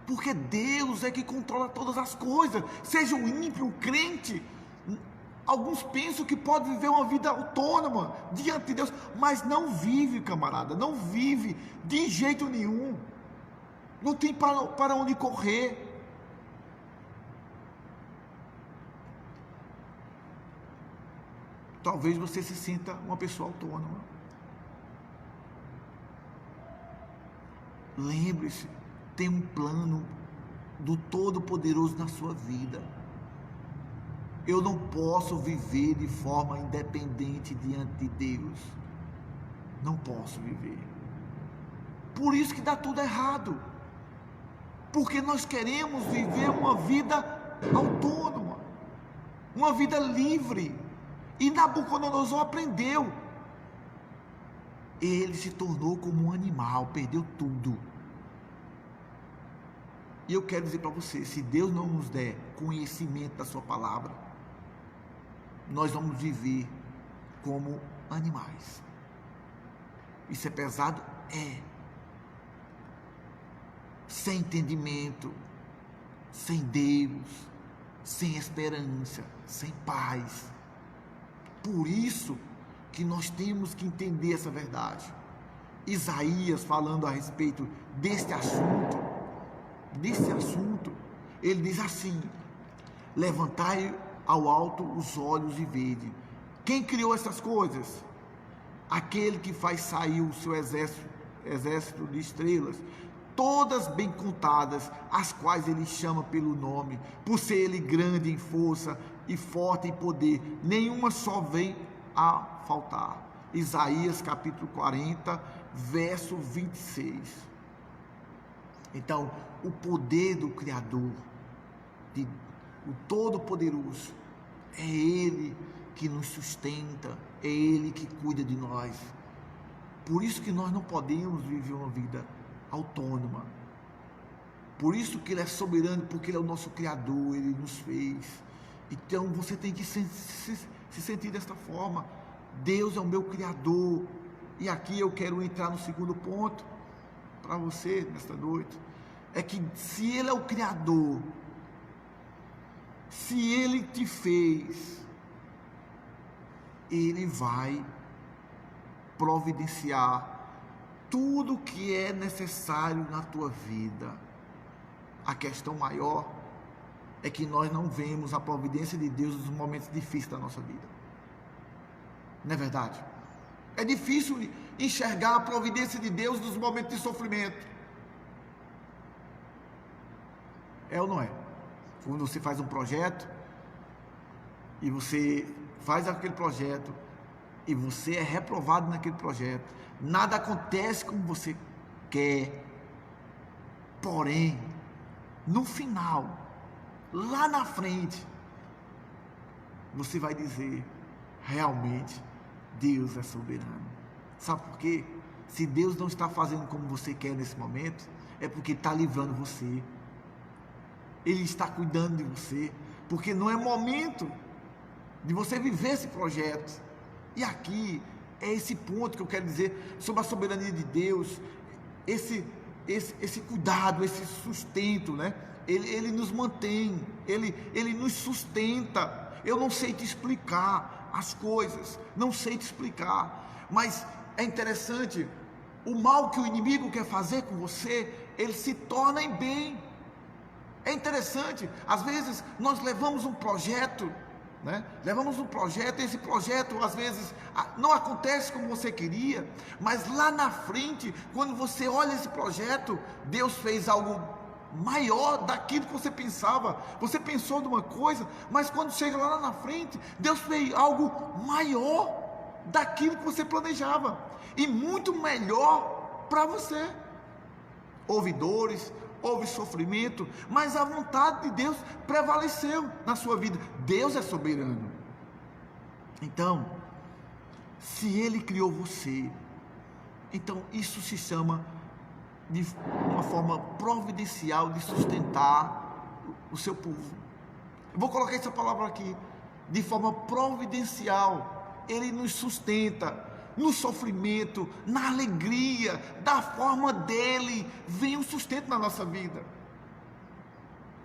Porque Deus é que controla todas as coisas, seja o ímpio, o crente. Alguns pensam que pode viver uma vida autônoma diante de Deus, mas não vive, camarada, não vive de jeito nenhum. Não tem para onde correr. Talvez você se sinta uma pessoa autônoma. Lembre-se, tem um plano do Todo-Poderoso na sua vida. Eu não posso viver de forma independente diante de Deus. Não posso viver. Por isso que dá tudo errado. Porque nós queremos viver uma vida autônoma, uma vida livre. E Nabucodonosor aprendeu. Ele se tornou como um animal, perdeu tudo. E eu quero dizer para você, se Deus não nos der conhecimento da sua palavra, nós vamos viver como animais. Isso é pesado? É. Sem entendimento, sem Deus, sem esperança, sem paz. Por isso que nós temos que entender essa verdade. Isaías, falando a respeito deste assunto, ele diz assim: levantai ao alto os olhos e vede. Quem criou essas coisas? Aquele que faz sair o seu exército de estrelas, todas bem contadas, as quais ele chama pelo nome, por ser ele grande em força e forte em poder, nenhuma só vem a faltar. Isaías capítulo 40, verso 26. Então, o poder do Criador, o Todo-Poderoso, é Ele que nos sustenta, é Ele que cuida de nós. Por isso que nós não podemos viver uma vida autônoma. Por isso que Ele é soberano, porque Ele é o nosso Criador, Ele nos fez. Então você tem que se sentir desta forma. Deus é o meu Criador. E aqui eu quero entrar no segundo ponto para você nesta noite. É que se Ele é o Criador, se Ele te fez, Ele vai providenciar tudo que é necessário na tua vida. A questão maior é que nós não vemos a providência de Deus nos momentos difíceis da nossa vida. Não é verdade? É difícil enxergar a providência de Deus nos momentos de sofrimento. É ou não é? Quando você faz um projeto e você faz aquele projeto e você é reprovado naquele projeto, nada acontece como você quer, porém, no final, lá na frente, você vai dizer, realmente, Deus é soberano. Sabe por quê? Se Deus não está fazendo como você quer nesse momento, é porque está livrando você. Ele está cuidando de você, porque não é momento de você viver esse projeto. E aqui é esse ponto que eu quero dizer sobre a soberania de Deus, esse cuidado, esse sustento, né? Ele nos mantém, ele nos sustenta. Eu não sei te explicar as coisas, não sei te explicar, mas é interessante, o mal que o inimigo quer fazer com você, ele se torna em bem. É interessante, às vezes nós levamos um projeto, né? Levamos um projeto, e esse projeto às vezes não acontece como você queria, mas lá na frente, quando você olha esse projeto, Deus fez algo maior daquilo que você pensava. Você pensou de uma coisa, mas quando chega lá na frente, Deus fez algo maior daquilo que você planejava, e muito melhor para você. Houve dores, houve sofrimento, mas a vontade de Deus prevaleceu na sua vida. Deus é soberano. Então, se Ele criou você, então isso se chama de uma forma providencial de sustentar o seu povo. Eu vou colocar essa palavra aqui, de forma providencial. Ele nos sustenta no sofrimento, na alegria, da forma dele, vem o sustento na nossa vida.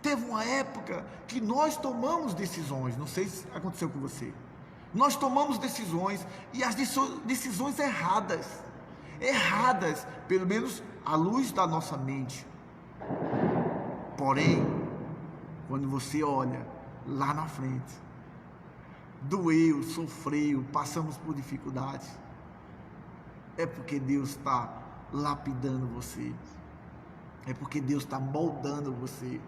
Teve uma época que nós tomamos decisões, não sei se aconteceu com você, nós tomamos decisões, e as decisões erradas, pelo menos à luz da nossa mente. Porém, quando você olha lá na frente, doeu, sofreu, passamos por dificuldades, é porque Deus está lapidando você, é porque Deus está moldando você.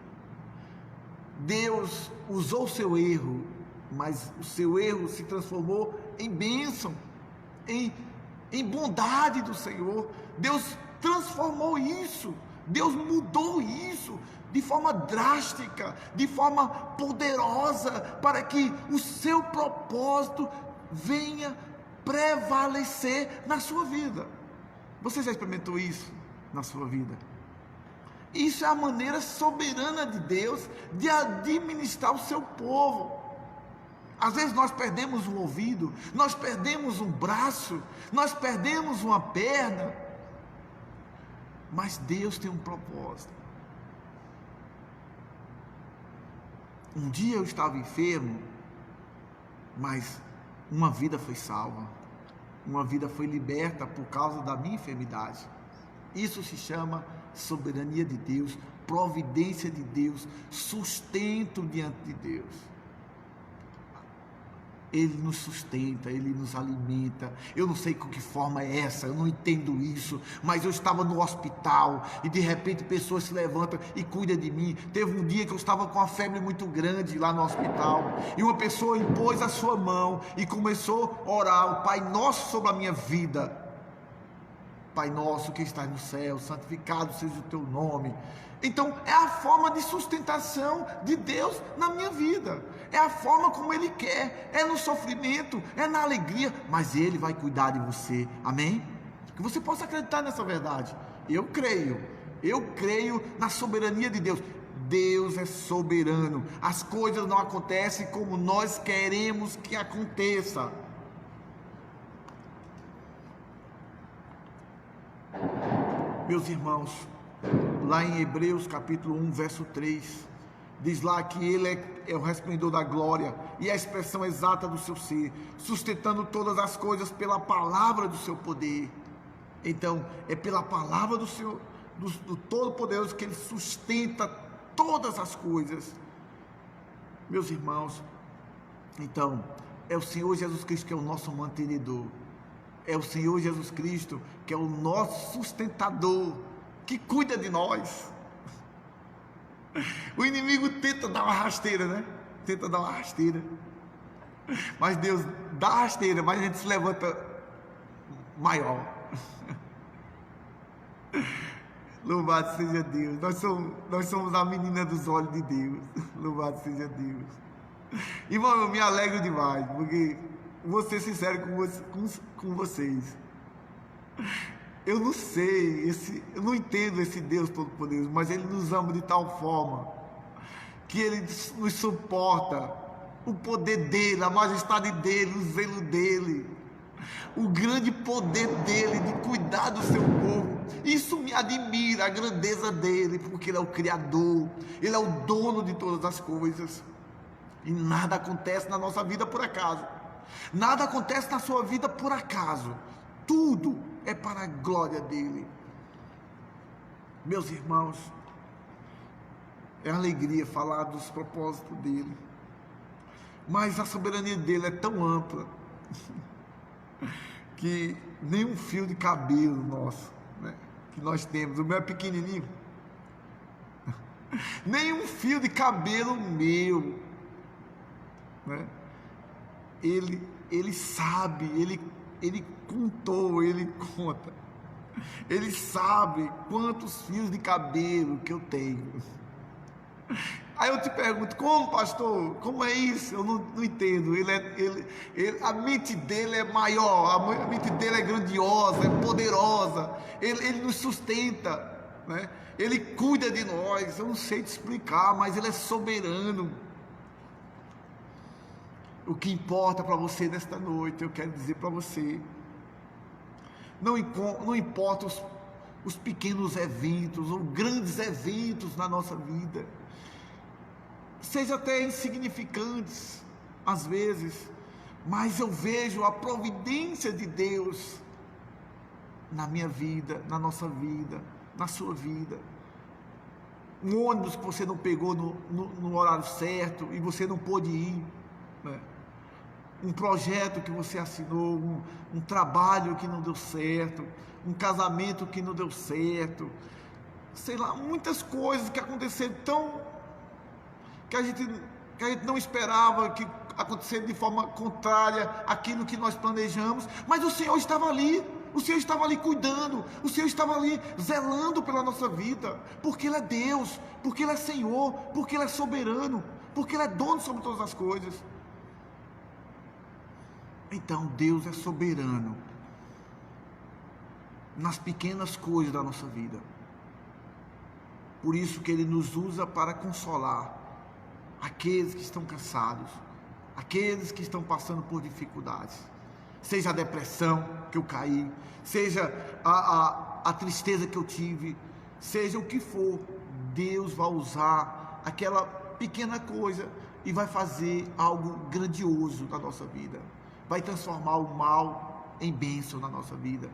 Deus usou o seu erro, mas o seu erro se transformou em bênção, em bondade do Senhor. Deus transformou isso, Deus mudou isso de forma drástica, de forma poderosa, para que o seu propósito venha prevalecer na sua vida. Você já experimentou isso na sua vida? Isso é a maneira soberana de Deus de administrar o seu povo. Às vezes nós perdemos um ouvido, nós perdemos um braço, nós perdemos uma perna, mas Deus tem um propósito. Um dia eu estava enfermo, mas uma vida foi salva, uma vida foi liberta por causa da minha enfermidade. Isso se chama soberania de Deus, providência de Deus, sustento diante de Deus. Ele nos sustenta, Ele nos alimenta. Eu não sei com que forma é essa, eu não entendo isso, mas eu estava no hospital e de repente pessoas se levantam e cuidam de mim. Teve um dia que eu estava com uma febre muito grande lá no hospital, e uma pessoa impôs a sua mão e começou a orar o Pai Nosso sobre a minha vida. Pai nosso que estás no céu, santificado seja o teu nome. Então é a forma de sustentação de Deus na minha vida, é a forma como Ele quer, é no sofrimento, é na alegria, mas Ele vai cuidar de você, amém? Que você possa acreditar nessa verdade. Eu creio na soberania de Deus. Deus é soberano, as coisas não acontecem como nós queremos que aconteça. Meus irmãos, lá em Hebreus capítulo 1, verso 3, diz lá que Ele é o resplendor da glória e a expressão exata do seu ser, sustentando todas as coisas pela palavra do seu poder. Então, é pela palavra do Todo-Poderoso que Ele sustenta todas as coisas. Meus irmãos, então, é o Senhor Jesus Cristo que é o nosso mantenedor. É o Senhor Jesus Cristo que é o nosso sustentador, que cuida de nós. O inimigo tenta dar uma rasteira, né? Tenta dar uma rasteira. Mas Deus dá a rasteira, mas a gente se levanta maior. Louvado seja Deus. Nós somos a menina dos olhos de Deus. Louvado seja Deus. Irmão, eu me alegro demais, porque vou ser sincero com vocês. Eu não sei, eu não entendo esse Deus Todo-Poderoso, mas Ele nos ama de tal forma que Ele nos suporta. O poder dEle, a majestade dEle, o zelo dEle, o grande poder dEle de cuidar do seu povo. Isso me admira, a grandeza dEle, porque Ele é o Criador, Ele é o dono de todas as coisas. E nada acontece na nossa vida por acaso. Nada acontece na sua vida por acaso. Tudo é para a glória dEle. Meus irmãos, é alegria falar dos propósitos dEle. Mas a soberania dEle é tão ampla que nem um fio de cabelo nosso, né, que nós temos, o meu é pequenininho, nem um fio de cabelo meu, né, ele sabe, ele contou, ele conta, ele sabe quantos fios de cabelo que eu tenho. Aí eu te pergunto, como, pastor? Como é isso? Eu não entendo. A mente dele é maior, a mente dele é grandiosa, é poderosa. Ele nos sustenta, né? Ele cuida de nós. Eu não sei te explicar, mas Ele é soberano. O que importa para você nesta noite, eu quero dizer para você, não importa os pequenos eventos ou grandes eventos na nossa vida, seja até insignificantes às vezes, mas eu vejo a providência de Deus na minha vida, na nossa vida, na sua vida. Um ônibus que você não pegou no horário certo e você não pôde ir, né? Um projeto que você assinou, um trabalho que não deu certo, um casamento que não deu certo, sei lá, muitas coisas que aconteceram que a gente não esperava que acontecesse de forma contrária àquilo que nós planejamos, mas o Senhor estava ali cuidando, o Senhor estava ali zelando pela nossa vida, porque Ele é Deus, porque Ele é Senhor, porque Ele é soberano, porque Ele é dono sobre todas as coisas. Então Deus é soberano nas pequenas coisas da nossa vida, por isso que Ele nos usa para consolar aqueles que estão cansados, aqueles que estão passando por dificuldades, seja a depressão que eu caí, seja a tristeza que eu tive, seja o que for, Deus vai usar aquela pequena coisa e vai fazer algo grandioso na nossa vida, vai transformar o mal em bênção na nossa vida.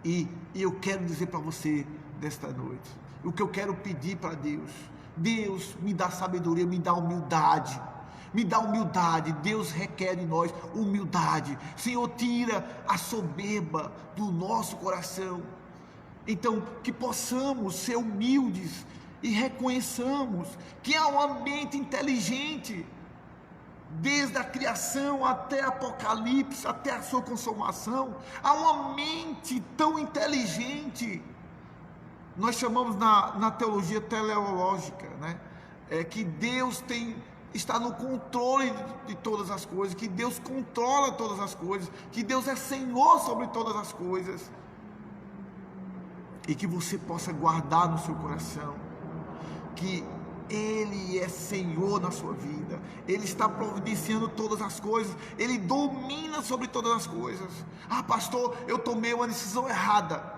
E eu quero dizer para você nesta noite, o que eu quero pedir para Deus, Deus me dá sabedoria, me dá humildade, Deus requer de nós humildade. Senhor, tira a soberba do nosso coração, então que possamos ser humildes e reconheçamos que há uma mente inteligente desde a criação até Apocalipse, até a sua consumação. Há uma mente tão inteligente. Nós chamamos na teologia teleológica, né? Que Deus está no controle de todas as coisas, que Deus controla todas as coisas, que Deus é Senhor sobre todas as coisas, e que você possa guardar no seu coração que Ele é Senhor na sua vida, Ele está providenciando todas as coisas, Ele domina sobre todas as coisas. Ah, pastor, eu tomei uma decisão errada.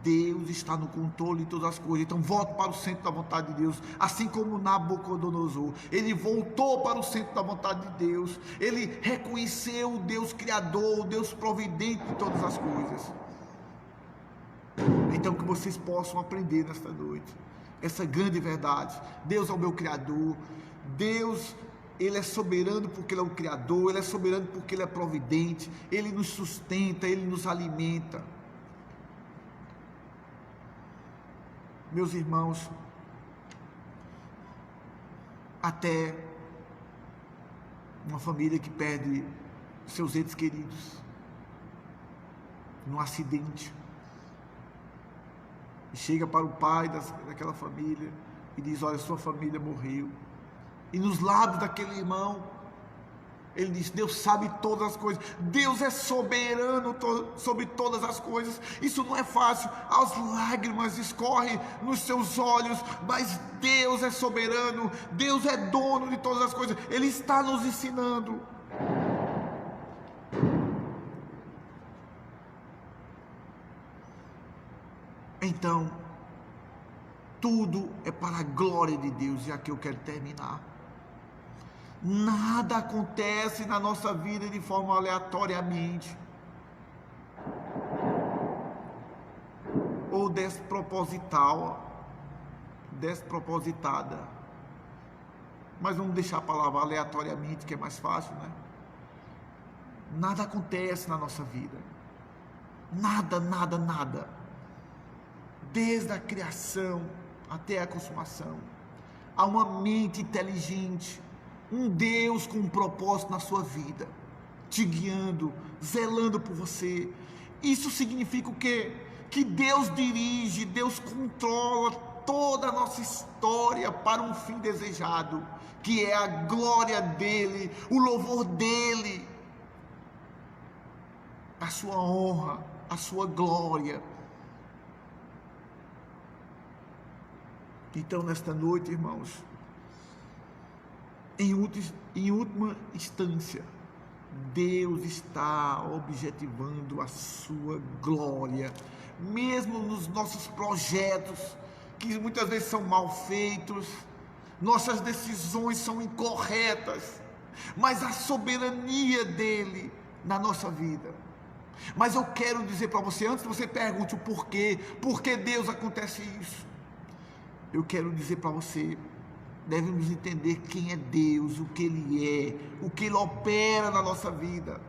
Deus está no controle de todas as coisas. Então volte para o centro da vontade de Deus. Assim como Nabucodonosor, ele voltou para o centro da vontade de Deus. Ele reconheceu o Deus Criador, o Deus providente de todas as coisas. Então que vocês possam aprender nesta noite essa grande verdade. Deus é o meu Criador. Deus, Ele é soberano porque Ele é o Criador. Ele é soberano porque Ele é providente. Ele nos sustenta, Ele nos alimenta. Meus irmãos, até uma família que perde seus entes queridos num acidente, e chega para o pai daquela família e diz: olha, sua família morreu. E nos lábios daquele irmão, ele diz: Deus sabe todas as coisas, Deus é soberano sobre todas as coisas. Isso não é fácil, as lágrimas escorrem nos seus olhos, mas Deus é soberano, Deus é dono de todas as coisas. Ele está nos ensinando. Então, tudo é para a glória de Deus, e aqui eu quero terminar. Nada acontece na nossa vida de forma aleatoriamente ou despropositada. Mas vamos deixar a palavra aleatoriamente, que é mais fácil, né? Nada acontece na nossa vida. Nada. Desde a criação até a consumação. Há uma mente inteligente, um Deus com um propósito na sua vida, te guiando, zelando por você. Isso significa o quê? Que Deus dirige, Deus controla toda a nossa história para um fim desejado, que é a glória dEle, o louvor dEle, a sua honra, a sua glória. Então, nesta noite, irmãos, em última instância, Deus está objetivando a sua glória, mesmo nos nossos projetos, que muitas vezes são mal feitos, nossas decisões são incorretas, mas a soberania dEle na nossa vida. Mas eu quero dizer para você, antes que você pergunte o porquê, por que Deus acontece isso, eu quero dizer para você, devemos entender quem é Deus, o que Ele é, o que Ele opera na nossa vida.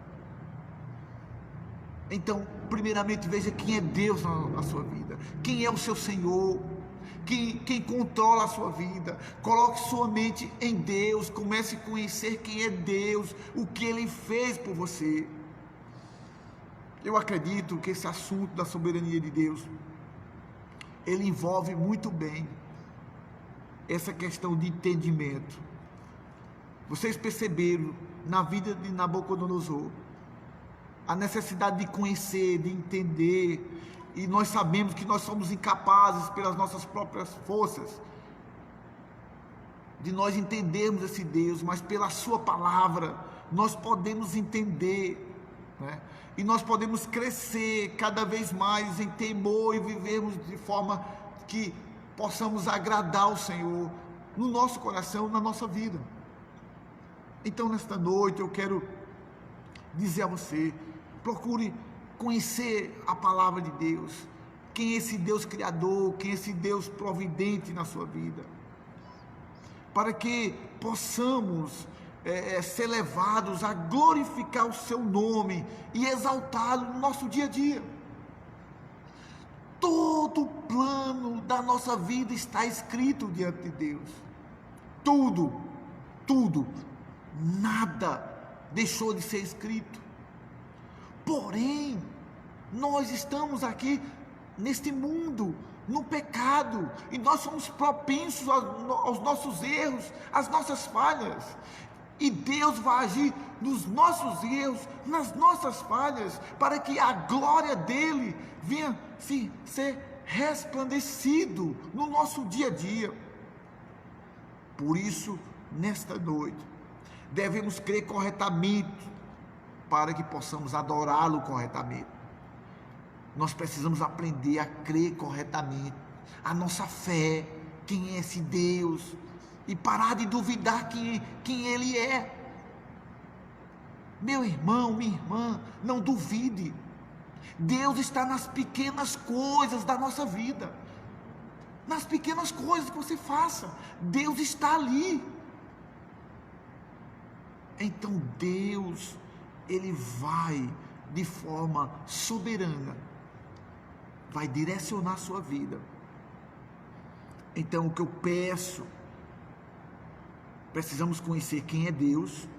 Então, primeiramente, veja quem é Deus na sua vida, quem é o seu Senhor, quem controla a sua vida. Coloque sua mente em Deus, comece a conhecer quem é Deus, o que Ele fez por você. Eu acredito que esse assunto da soberania de Deus, ele envolve muito bem essa questão de entendimento. Vocês perceberam na vida de Nabucodonosor a necessidade de conhecer, de entender, e nós sabemos que nós somos incapazes pelas nossas próprias forças de nós entendermos esse Deus, mas pela sua palavra nós podemos entender, né? E nós podemos crescer cada vez mais em temor e vivermos de forma que possamos agradar ao Senhor no nosso coração, na nossa vida. Então, nesta noite, eu quero dizer a você, procure conhecer a palavra de Deus, quem é esse Deus Criador, quem é esse Deus providente na sua vida, para que possamos ser levados a glorificar o seu nome e exaltá-lo no nosso dia a dia. Todo o plano da nossa vida está escrito diante de Deus. Tudo. tudo, nada deixou de ser escrito. Porém, nós estamos aqui neste mundo, no pecado, e nós somos propensos aos nossos erros, às nossas falhas. E Deus vai agir nos nossos erros, nas nossas falhas, para que a glória dele venha ser resplandecido no nosso dia a dia. Por isso, nesta noite, devemos crer corretamente, para que possamos adorá-lo corretamente. Nós precisamos aprender a crer corretamente, a nossa fé, quem é esse Deus, e parar de duvidar quem Ele é. Meu irmão, minha irmã, não duvide. Deus está nas pequenas coisas da nossa vida, nas pequenas coisas que você faça, Deus está ali. Então Deus, Ele vai de forma soberana, vai direcionar a sua vida. Então o que eu peço, precisamos conhecer quem é Deus,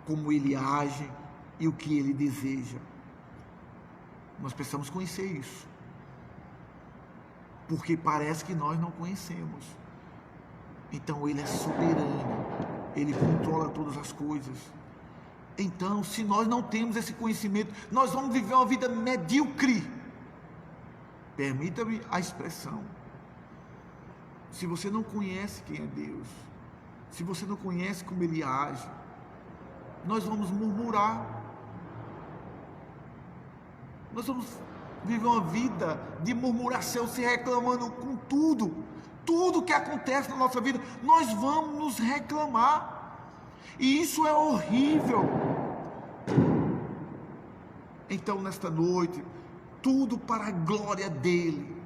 como Ele age e o que Ele deseja. Nós precisamos conhecer isso, porque parece que nós não conhecemos. Então Ele é soberano, Ele controla todas as coisas. Então, se nós não temos esse conhecimento, nós vamos viver uma vida medíocre. Permita-me a expressão. Se você não conhece quem é Deus, se você não conhece como Ele age, nós vamos murmurar. Nós vamos viver uma vida de murmuração, se reclamando com tudo que acontece na nossa vida, nós vamos nos reclamar. E isso é horrível. Então, nesta noite, tudo para a glória dEle.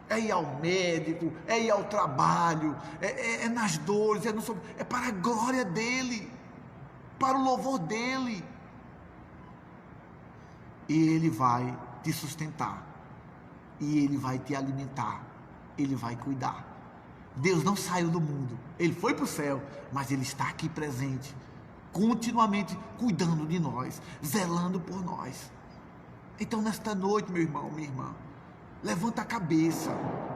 É ir ao médico, é ir ao trabalho, é nas dores, é para a glória dEle, para o louvor dEle. E Ele vai te sustentar, e Ele vai te alimentar, Ele vai cuidar. Deus não saiu do mundo, Ele foi para o céu, mas Ele está aqui presente, continuamente cuidando de nós, zelando por nós. Então nesta noite, meu irmão, minha irmã, levanta a cabeça,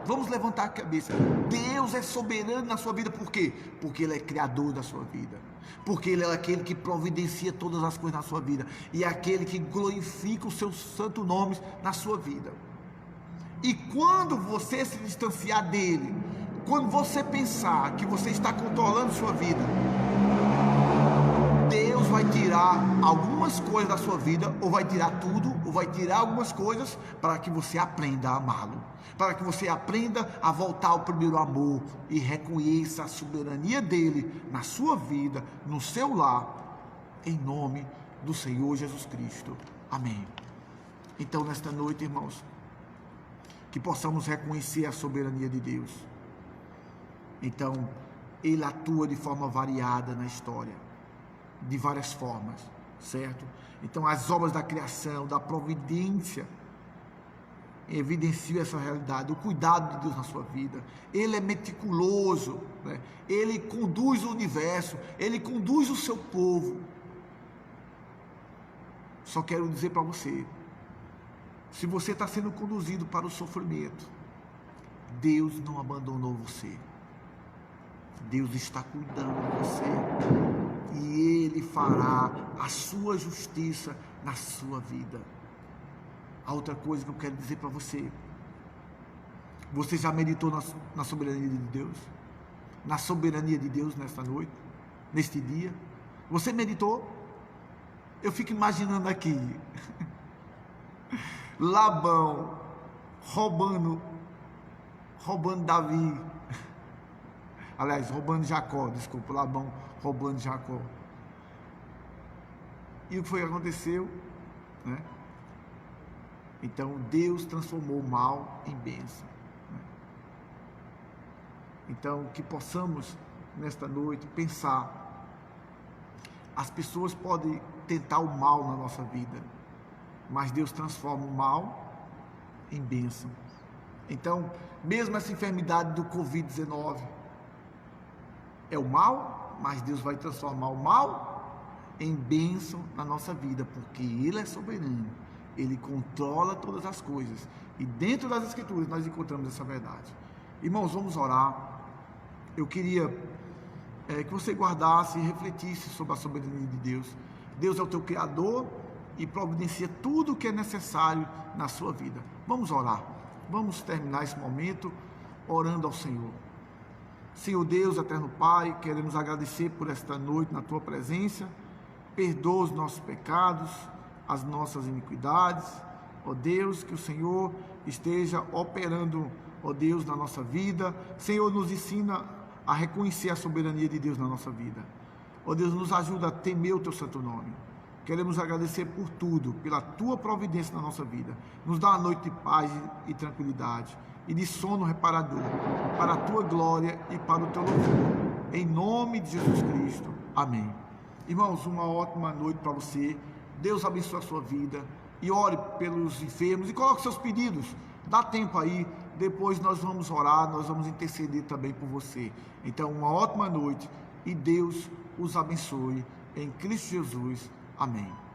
vamos levantar a cabeça. Deus é soberano na sua vida, por quê? Porque Ele é criador da sua vida, porque Ele é aquele que providencia todas as coisas na sua vida, e é aquele que glorifica o seu santo nome na sua vida. E quando você se distanciar dEle, quando você pensar que você está controlando sua vida, Deus vai tirar algumas coisas da sua vida, ou vai tirar tudo, ou vai tirar algumas coisas, para que você aprenda a amá-lo, para que você aprenda a voltar ao primeiro amor, e reconheça a soberania dEle na sua vida, no seu lar, em nome do Senhor Jesus Cristo. Amém. Então nesta noite, irmãos, que possamos reconhecer a soberania de Deus. Então, Ele atua de forma variada na história, de várias formas, certo? Então, as obras da criação, da providência, evidenciam essa realidade, o cuidado de Deus na sua vida. Ele é meticuloso, né? Ele conduz o universo, Ele conduz o seu povo. Só quero dizer para você, se você está sendo conduzido para o sofrimento, Deus não abandonou você. Deus está cuidando de você, e Ele fará a sua justiça na sua vida. A outra coisa que eu quero dizer para você, você já meditou na soberania de Deus? Na soberania de Deus nesta noite, neste dia? Você meditou? Eu fico imaginando aqui, Labão roubando Davi, aliás, roubando Jacó, desculpa, Labão roubando Jacó. E o que foi que aconteceu? Né? Então, Deus transformou o mal em bênção. Né? Então, que possamos, nesta noite, pensar. As pessoas podem tentar o mal na nossa vida, mas Deus transforma o mal em bênção. Então, mesmo essa enfermidade do Covid-19, é o mal? mas Deus vai transformar o mal em bênção na nossa vida, porque Ele é soberano, Ele controla todas as coisas, e dentro das Escrituras nós encontramos essa verdade. Irmãos, vamos orar. Eu queria que você guardasse e refletisse sobre a soberania de Deus. Deus é o teu Criador e providencia tudo o que é necessário na sua vida. Vamos orar. Vamos terminar esse momento orando ao Senhor. Senhor Deus, eterno Pai, queremos agradecer por esta noite na tua presença. Perdoa os nossos pecados, as nossas iniquidades. Ó Deus, que o Senhor esteja operando, ó Deus, na nossa vida. Senhor, nos ensina a reconhecer a soberania de Deus na nossa vida. Ó Deus, nos ajuda a temer o teu santo nome. Queremos agradecer por tudo, pela tua providência na nossa vida. Nos dá uma noite de paz e tranquilidade e de sono reparador, para a tua glória e para o teu louvor. Em nome de Jesus Cristo. Amém. Irmãos, uma ótima noite para você. Deus abençoe a sua vida. E ore pelos enfermos e coloque seus pedidos. Dá tempo aí. Depois nós vamos orar, nós vamos interceder também por você. Então, uma ótima noite e Deus os abençoe. Em Cristo Jesus. Amém.